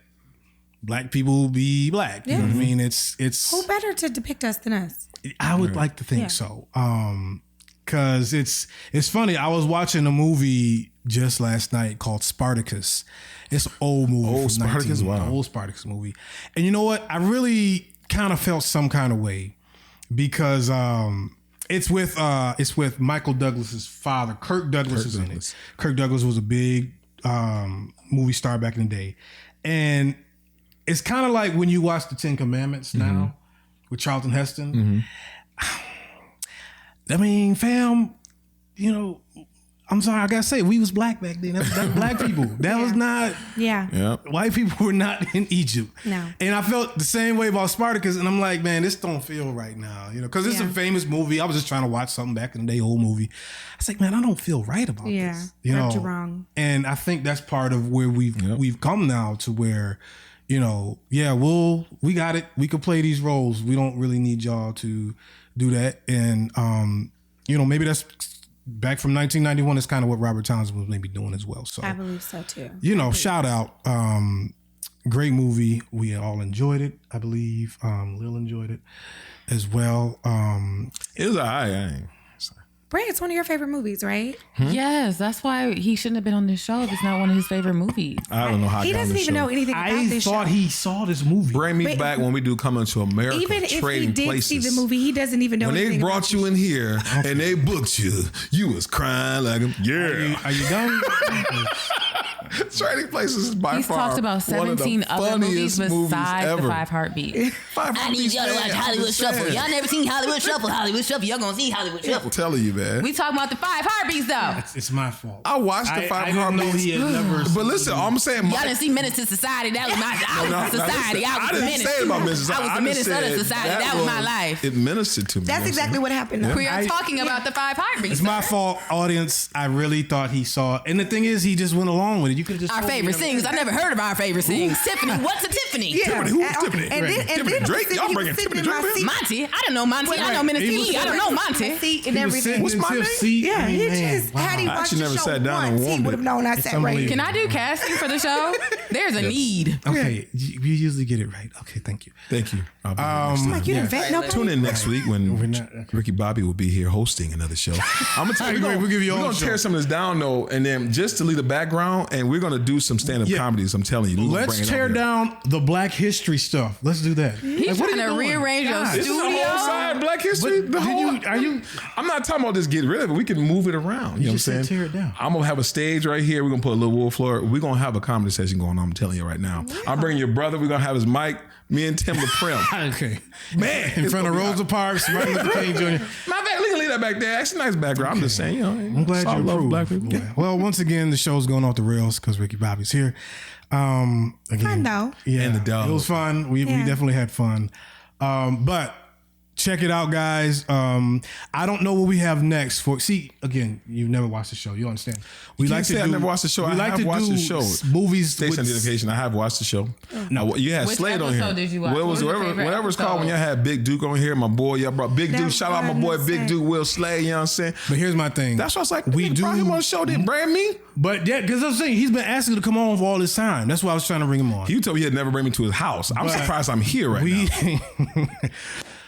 [SPEAKER 1] black people be black. You know what I mean? It's
[SPEAKER 2] Who better to depict us than us?
[SPEAKER 1] I would like to think so. Cause it's funny. I was watching a movie just last night called Spartacus. It's an old movie.
[SPEAKER 3] Old Spartacus, wow.
[SPEAKER 1] Old Spartacus movie. And you know what? I really kind of felt some kind of way because it's with Michael Douglas's father. Kirk Douglas is in it. Kirk Douglas was a big movie star back in the day. And it's kind of like when you watch the Ten Commandments now with Charlton Heston. I mean, fam, you know, I'm sorry, I gotta say, we was black back then. That's black people. That was not.
[SPEAKER 2] Yeah.
[SPEAKER 1] White people were not in Egypt.
[SPEAKER 2] No.
[SPEAKER 1] And I felt the same way about Spartacus, and I'm like, man, this don't feel right now, you know, because it's a famous movie. I was just trying to watch something back in the day, old movie. I was like, man, I don't feel right about this. You know,
[SPEAKER 2] you're wrong.
[SPEAKER 1] And I think that's part of where we've come now to where, you know, we got it. We could play these roles. We don't really need y'all to do that. And you know, maybe that's back from 1991 is kind of what Robert Townsend was maybe doing as well. So
[SPEAKER 2] I believe so too.
[SPEAKER 1] You know, shout out. Great movie. We all enjoyed it, I believe. Lil enjoyed it as well.
[SPEAKER 3] It was all right.
[SPEAKER 2] Bray, it's one of your favorite movies, right?
[SPEAKER 4] Yes, that's why he shouldn't have been on this show if it's not one of his favorite movies.
[SPEAKER 3] I don't know how
[SPEAKER 2] he doesn't even know anything about
[SPEAKER 1] I
[SPEAKER 2] this
[SPEAKER 1] thought
[SPEAKER 2] show.
[SPEAKER 1] he saw this movie.
[SPEAKER 3] Bring me back when we do Coming to America.
[SPEAKER 2] Even if he did
[SPEAKER 3] places.
[SPEAKER 2] see the movie, he doesn't even know
[SPEAKER 3] When
[SPEAKER 2] anything
[SPEAKER 3] they
[SPEAKER 2] about
[SPEAKER 3] brought you in here and they booked you was crying like,
[SPEAKER 1] Are you done?
[SPEAKER 3] Trading Places is by
[SPEAKER 4] He's
[SPEAKER 3] far
[SPEAKER 4] talked about
[SPEAKER 3] one of the
[SPEAKER 4] 17 other movies
[SPEAKER 3] funniest
[SPEAKER 4] besides
[SPEAKER 3] ever.
[SPEAKER 4] The Five Heartbeats.
[SPEAKER 7] I need y'all to watch Hollywood Shuffle. Y'all never seen Hollywood Shuffle. Hollywood Shuffle. Y'all gonna see Hollywood Shuffle.
[SPEAKER 3] I'm telling you, man.
[SPEAKER 4] We talking about The Five Heartbeats though.
[SPEAKER 1] It's my fault.
[SPEAKER 3] I watched the Five
[SPEAKER 1] I didn't know
[SPEAKER 3] Heartbeats.
[SPEAKER 1] he had never
[SPEAKER 3] But listen, I'm saying
[SPEAKER 4] Y'all didn't see Menace to Society. That was my society.
[SPEAKER 3] I
[SPEAKER 4] I was the
[SPEAKER 3] didn't
[SPEAKER 4] menace.
[SPEAKER 3] say it about Menace to
[SPEAKER 4] I was the
[SPEAKER 3] Society.
[SPEAKER 4] menace of the
[SPEAKER 3] said
[SPEAKER 4] society. That was my life.
[SPEAKER 3] It ministered to me.
[SPEAKER 2] That's exactly what happened.
[SPEAKER 4] We are talking about The Five Heartbeats.
[SPEAKER 1] It's my fault, audience. I really thought he saw it. And the thing is, he just went along with it. You could just
[SPEAKER 4] Our favorite sings. I never heard of our favorite sings. Tiffany. What's a Tiffany?
[SPEAKER 3] Tiffany, who's Tiffany?
[SPEAKER 2] And then
[SPEAKER 3] Tiffany Drake?
[SPEAKER 2] he
[SPEAKER 3] Y'all
[SPEAKER 2] was
[SPEAKER 3] bringing
[SPEAKER 2] sitting
[SPEAKER 3] Tiffany
[SPEAKER 2] in my
[SPEAKER 3] Drake in?
[SPEAKER 2] seat.
[SPEAKER 4] Monty. I don't know Monty. I know Ministry. I don't know Monty.
[SPEAKER 2] Seat and everything.
[SPEAKER 3] What's my name?
[SPEAKER 2] Yeah, he just had he
[SPEAKER 3] I
[SPEAKER 2] watched
[SPEAKER 3] actually
[SPEAKER 2] the
[SPEAKER 3] never
[SPEAKER 2] show
[SPEAKER 3] sat down and
[SPEAKER 2] once, he
[SPEAKER 3] warmed
[SPEAKER 2] would have
[SPEAKER 3] it.
[SPEAKER 2] known I
[SPEAKER 1] It's
[SPEAKER 2] sat right here.
[SPEAKER 4] Can I do casting for the show? There's a need.
[SPEAKER 1] Okay, you usually get it right. Okay, thank you.
[SPEAKER 3] Thank you. I'll be here next time.
[SPEAKER 2] Like you didn't vet nobody.
[SPEAKER 3] Tune in next week when Ricky Bobby will be here hosting another show. I'm gonna tell you,
[SPEAKER 1] We'll give you
[SPEAKER 3] we're
[SPEAKER 1] all
[SPEAKER 3] gonna
[SPEAKER 1] show.
[SPEAKER 3] tear some of this down though, and then just to leave the background, and we're gonna do some stand-up comedies. I'm telling you,
[SPEAKER 1] Let's tear down the Black History stuff. Let's do that.
[SPEAKER 4] He's trying to rearrange your
[SPEAKER 3] This is the
[SPEAKER 4] studio.
[SPEAKER 3] whole side Black History.
[SPEAKER 1] But are you?
[SPEAKER 3] I'm not talking about just getting rid of it. We can move it around. You know what I'm
[SPEAKER 1] just said
[SPEAKER 3] saying?
[SPEAKER 1] tear it down.
[SPEAKER 3] I'm gonna have a stage right here. We're gonna put a little wool floor. We're gonna have a comedy session going on. I'm telling you right now. I'm bringing your brother. We're gonna have his mic. Me and Tim the Prim.
[SPEAKER 1] Okay,
[SPEAKER 3] Man,
[SPEAKER 1] in
[SPEAKER 3] it's
[SPEAKER 1] front of
[SPEAKER 3] gonna be
[SPEAKER 1] Rosa Parks, Martin Luther King Jr.
[SPEAKER 3] My bad. We can leave that back there. That's a nice background. I'm just saying, you know.
[SPEAKER 1] I'm glad you
[SPEAKER 3] love
[SPEAKER 1] approved.
[SPEAKER 3] black people.
[SPEAKER 1] Yeah. Well, once again, the show's going off the rails because Ricky Bobby's here. Again,
[SPEAKER 2] Fun though.
[SPEAKER 1] Yeah,
[SPEAKER 3] And the dog.
[SPEAKER 1] It was fun. We definitely had fun. But check it out, guys. I don't know what we have next for. See, again, you've never watched the show. You understand? We
[SPEAKER 3] Can't say I've never watched the show. I have watched the show.
[SPEAKER 1] Movies.
[SPEAKER 3] Station
[SPEAKER 1] with,
[SPEAKER 3] identification. I have watched the show. No, you had
[SPEAKER 4] Which
[SPEAKER 3] Slade on here.
[SPEAKER 4] episode did you watch?
[SPEAKER 3] What was
[SPEAKER 4] What was your favorite
[SPEAKER 3] whatever it's called when y'all
[SPEAKER 4] episode?
[SPEAKER 3] had Big Duke on here. My boy, y'all brought Big Duke.
[SPEAKER 2] That's
[SPEAKER 3] Shout out my
[SPEAKER 2] what
[SPEAKER 3] boy
[SPEAKER 2] I'm
[SPEAKER 3] Big
[SPEAKER 2] saying.
[SPEAKER 3] Duke, Will Slade. You know what I'm saying?
[SPEAKER 1] But here's my thing.
[SPEAKER 3] That's why I was like,
[SPEAKER 1] we
[SPEAKER 3] we brought him on the show. Didn't brand me.
[SPEAKER 1] But yeah, because I was saying he's been asking to come on for all this time. That's why I was trying to bring him on.
[SPEAKER 3] You told me he'd never bring me to his house. I'm
[SPEAKER 1] But
[SPEAKER 3] surprised I'm here right now.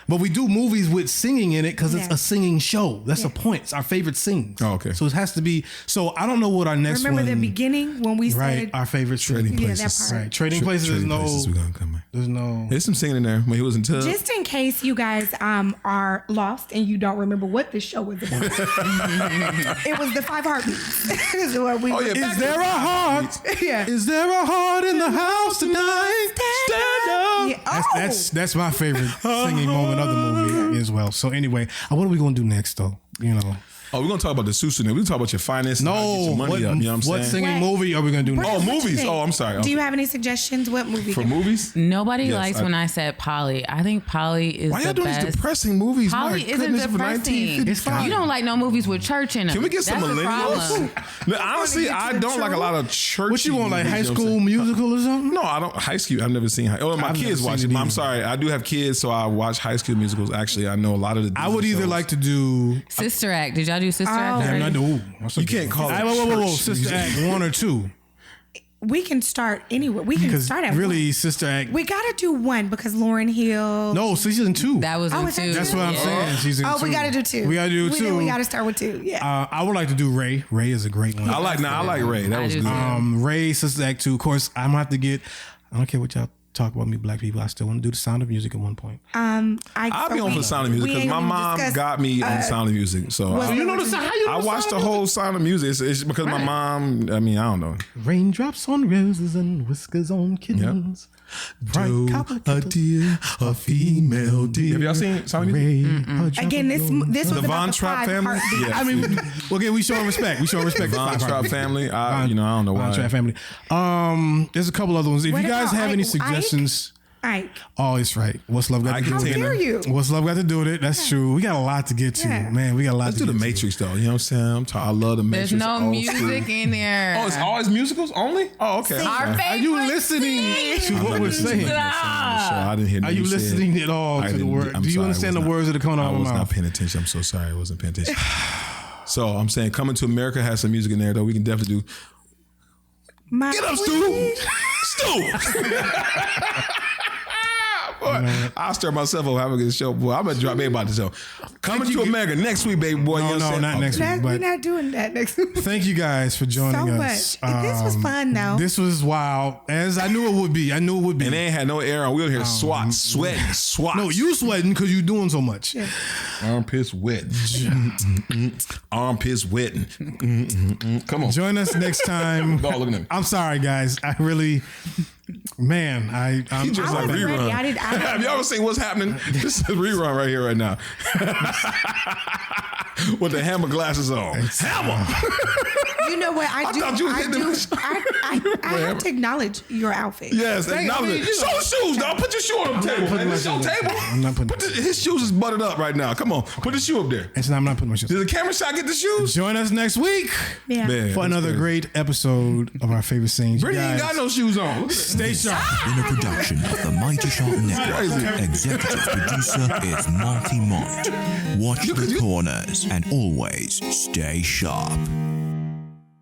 [SPEAKER 1] But we do movies with singing in it because it's
[SPEAKER 2] Yeah.
[SPEAKER 1] a singing show. That's the point. It's our favorite sings.
[SPEAKER 3] Oh, okay.
[SPEAKER 1] So it has to be. So I don't know what our next
[SPEAKER 2] Remember
[SPEAKER 1] one.
[SPEAKER 2] the beginning when we
[SPEAKER 1] Right,
[SPEAKER 2] said
[SPEAKER 1] our favorite
[SPEAKER 3] Trading
[SPEAKER 1] singing.
[SPEAKER 2] Yeah, that
[SPEAKER 3] Places.
[SPEAKER 2] part.
[SPEAKER 1] Right, Trading Places.
[SPEAKER 3] Trading Places. We're gonna come in.
[SPEAKER 1] There's no.
[SPEAKER 3] There's some singing in there when he was in Tub.
[SPEAKER 2] just in case you guys are lost and you don't remember what this show was about. It was the Five Heartbeats. This is what we
[SPEAKER 3] Oh, yeah,
[SPEAKER 1] Is there a heart?
[SPEAKER 2] Yeah.
[SPEAKER 1] Is there a heart in the house tonight? Stand up.
[SPEAKER 2] Yeah.
[SPEAKER 1] That's my favorite singing moment of the movie as well. So anyway, what are we gonna do next though? You know.
[SPEAKER 3] Oh, we're gonna talk about the Susu. We're gonna talk about your finances.
[SPEAKER 1] No,
[SPEAKER 3] get your money up. You know what I'm
[SPEAKER 1] what
[SPEAKER 3] saying?
[SPEAKER 1] singing movie are we gonna do next?
[SPEAKER 3] Oh,
[SPEAKER 2] What you
[SPEAKER 3] movies.
[SPEAKER 2] think?
[SPEAKER 3] Oh, I'm sorry.
[SPEAKER 2] Do you have any suggestions? What movie?
[SPEAKER 3] For movies?
[SPEAKER 4] Nobody
[SPEAKER 3] Yes,
[SPEAKER 4] likes when I said Polly. I think Polly is
[SPEAKER 3] Why
[SPEAKER 4] the
[SPEAKER 3] y'all doing
[SPEAKER 4] best.
[SPEAKER 3] these depressing movies?
[SPEAKER 4] Polly
[SPEAKER 3] My
[SPEAKER 4] isn't
[SPEAKER 3] goodness, for
[SPEAKER 4] depressing.
[SPEAKER 3] 1955.
[SPEAKER 4] You don't like no movies with church in them.
[SPEAKER 3] Can we get some
[SPEAKER 4] That's the
[SPEAKER 3] millennials?
[SPEAKER 4] problem.
[SPEAKER 3] No, honestly, I don't like a lot of church.
[SPEAKER 1] What you want, like High School Musical or something?
[SPEAKER 3] No, I don't. High School. I've never seen. Oh, my
[SPEAKER 1] I've
[SPEAKER 3] kids
[SPEAKER 1] never
[SPEAKER 3] watch
[SPEAKER 1] seen
[SPEAKER 3] it.
[SPEAKER 1] it
[SPEAKER 3] I'm
[SPEAKER 1] either.
[SPEAKER 3] sorry. I do have kids, so I watch High School Musicals. Actually, I know a lot of the.
[SPEAKER 1] I would
[SPEAKER 3] Disney
[SPEAKER 1] either
[SPEAKER 3] shows.
[SPEAKER 1] like to do.
[SPEAKER 4] Sister Act. Did y'all do Sister Act?
[SPEAKER 2] Oh.
[SPEAKER 4] already?
[SPEAKER 1] I do.
[SPEAKER 3] You can't call it.
[SPEAKER 1] Whoa.
[SPEAKER 3] church
[SPEAKER 1] Sister
[SPEAKER 3] music.
[SPEAKER 1] Act 1 or 2.
[SPEAKER 2] We can start anywhere. We can
[SPEAKER 1] Because
[SPEAKER 2] start at
[SPEAKER 1] really,
[SPEAKER 2] one.
[SPEAKER 1] Sister Act.
[SPEAKER 2] We gotta do one because Lauryn Hill.
[SPEAKER 1] No, season 2.
[SPEAKER 4] That was in
[SPEAKER 2] is that
[SPEAKER 4] two.
[SPEAKER 1] That's what I'm saying. She's in 2.
[SPEAKER 2] we gotta do 2.
[SPEAKER 1] We gotta do
[SPEAKER 2] Then
[SPEAKER 1] 2.
[SPEAKER 2] we gotta start with 2. Yeah.
[SPEAKER 1] I would like to do Ray. Ray is a great one.
[SPEAKER 3] I like Ray. That
[SPEAKER 4] I
[SPEAKER 3] was
[SPEAKER 4] do
[SPEAKER 3] good.
[SPEAKER 4] too.
[SPEAKER 1] Ray, Sister Act 2. Of course, I'm gonna have to get. I don't care what y'all talk about me, black people. I still want to do the Sound of Music at one point.
[SPEAKER 3] I'll be on for Sound of Music because my mom got me on Sound of Music. So
[SPEAKER 1] you know the sound. How you know
[SPEAKER 3] I
[SPEAKER 1] the
[SPEAKER 3] watched the
[SPEAKER 1] Sound of
[SPEAKER 3] whole Sound of Music. It's because my mom. I mean, I don't know.
[SPEAKER 1] Music? Raindrops on roses and whiskers on kittens. Bright copper
[SPEAKER 3] a deer, a female deer. Have y'all seen Sound of Music?
[SPEAKER 2] Again, this was
[SPEAKER 3] The
[SPEAKER 2] about
[SPEAKER 3] Von
[SPEAKER 2] the
[SPEAKER 3] Trapp
[SPEAKER 2] 5
[SPEAKER 3] family?
[SPEAKER 2] heartbeats.
[SPEAKER 3] Yeah.
[SPEAKER 1] I mean, okay, we show respect. We show respect. to
[SPEAKER 3] Von
[SPEAKER 1] Five
[SPEAKER 3] Trapp
[SPEAKER 1] Heartbeats.
[SPEAKER 3] family. I don't know
[SPEAKER 1] Von
[SPEAKER 3] why.
[SPEAKER 1] Trapp family. There's a couple other ones. If
[SPEAKER 2] What
[SPEAKER 1] you guys
[SPEAKER 2] about
[SPEAKER 1] have any
[SPEAKER 2] Ike?
[SPEAKER 1] suggestions.
[SPEAKER 2] Ike.
[SPEAKER 1] Oh, it's right. What's love got
[SPEAKER 3] Ike
[SPEAKER 1] to do
[SPEAKER 3] and
[SPEAKER 1] with
[SPEAKER 3] Tina.
[SPEAKER 2] How dare you?
[SPEAKER 1] it? What's love got to do with it? That's true. We got a lot to get to,
[SPEAKER 2] Yeah.
[SPEAKER 1] man. We got a lot
[SPEAKER 3] Let's
[SPEAKER 1] to
[SPEAKER 3] do
[SPEAKER 1] get
[SPEAKER 3] the
[SPEAKER 1] to.
[SPEAKER 3] Matrix though. You know what I'm saying? I love the Matrix.
[SPEAKER 4] There's no
[SPEAKER 3] old
[SPEAKER 4] music
[SPEAKER 3] school.
[SPEAKER 4] in there.
[SPEAKER 3] Oh, it's always musicals only? Oh, okay.
[SPEAKER 4] Our
[SPEAKER 3] Okay.
[SPEAKER 1] Are you
[SPEAKER 4] favorite
[SPEAKER 1] listening
[SPEAKER 4] scene.
[SPEAKER 1] to what we're saying?
[SPEAKER 3] I didn't hear.
[SPEAKER 1] Are you listening at all to the word? Do you understand the words that are coming out of
[SPEAKER 3] I
[SPEAKER 1] my
[SPEAKER 3] was not
[SPEAKER 1] mouth?
[SPEAKER 3] paying attention. I'm so sorry. I wasn't paying attention. So I'm saying, Coming to America has some music in there though. We can definitely do.
[SPEAKER 2] My
[SPEAKER 3] Get up,
[SPEAKER 2] queen.
[SPEAKER 3] Stu. Boy, I'll stir myself up having a show, boy. I'm gonna drop everybody the show. Coming to America next week, baby boy.
[SPEAKER 1] No,
[SPEAKER 3] you know what I'm saying?
[SPEAKER 1] not next week.
[SPEAKER 2] We're
[SPEAKER 1] But
[SPEAKER 2] not doing that next week.
[SPEAKER 1] thank you guys for joining
[SPEAKER 2] So
[SPEAKER 1] us.
[SPEAKER 2] much. This was fun, though.
[SPEAKER 1] This was wild, as I knew it would be.
[SPEAKER 3] And they ain't had no air on. We were here sweating.
[SPEAKER 1] No, you sweating because you doing so much.
[SPEAKER 2] Yeah.
[SPEAKER 3] Armpits wet. Armpits wetting. Come on.
[SPEAKER 1] Join us next time.
[SPEAKER 3] Oh, look at him.
[SPEAKER 1] I'm sorry, guys. I really, man, I'm
[SPEAKER 3] He just
[SPEAKER 2] I
[SPEAKER 3] like
[SPEAKER 2] wasn't
[SPEAKER 3] rerun.
[SPEAKER 2] ready.
[SPEAKER 3] Have y'all ever seen what's happening? This is rerun right here, right now. With the hammer glasses on. Hammer!
[SPEAKER 2] You know what? I do.
[SPEAKER 3] thought you was hitting the-
[SPEAKER 2] I have to acknowledge your outfit.
[SPEAKER 3] Yes, acknowledge it. Show the shoes, dog. Put your shoe on the table, man.
[SPEAKER 1] my
[SPEAKER 3] Show
[SPEAKER 1] shoes.
[SPEAKER 3] table.
[SPEAKER 1] I'm not putting-
[SPEAKER 3] His shoes is butted up right now. Come on. Put the shoe up there.
[SPEAKER 1] I'm not putting my shoes.
[SPEAKER 3] Did the camera shot get the shoes?
[SPEAKER 1] Join us next week
[SPEAKER 2] Yeah.
[SPEAKER 3] Man,
[SPEAKER 1] for
[SPEAKER 3] that's
[SPEAKER 1] another
[SPEAKER 3] crazy.
[SPEAKER 1] great episode of our favorite scenes. You
[SPEAKER 3] Brittany ain't
[SPEAKER 1] guys,
[SPEAKER 3] got no shoes on. Look at that.
[SPEAKER 1] stay sharp.
[SPEAKER 8] In a production of the Mighty Sharp Network,
[SPEAKER 3] Crazy.
[SPEAKER 8] executive producer is Marty Mott. Watch the corners and always stay sharp.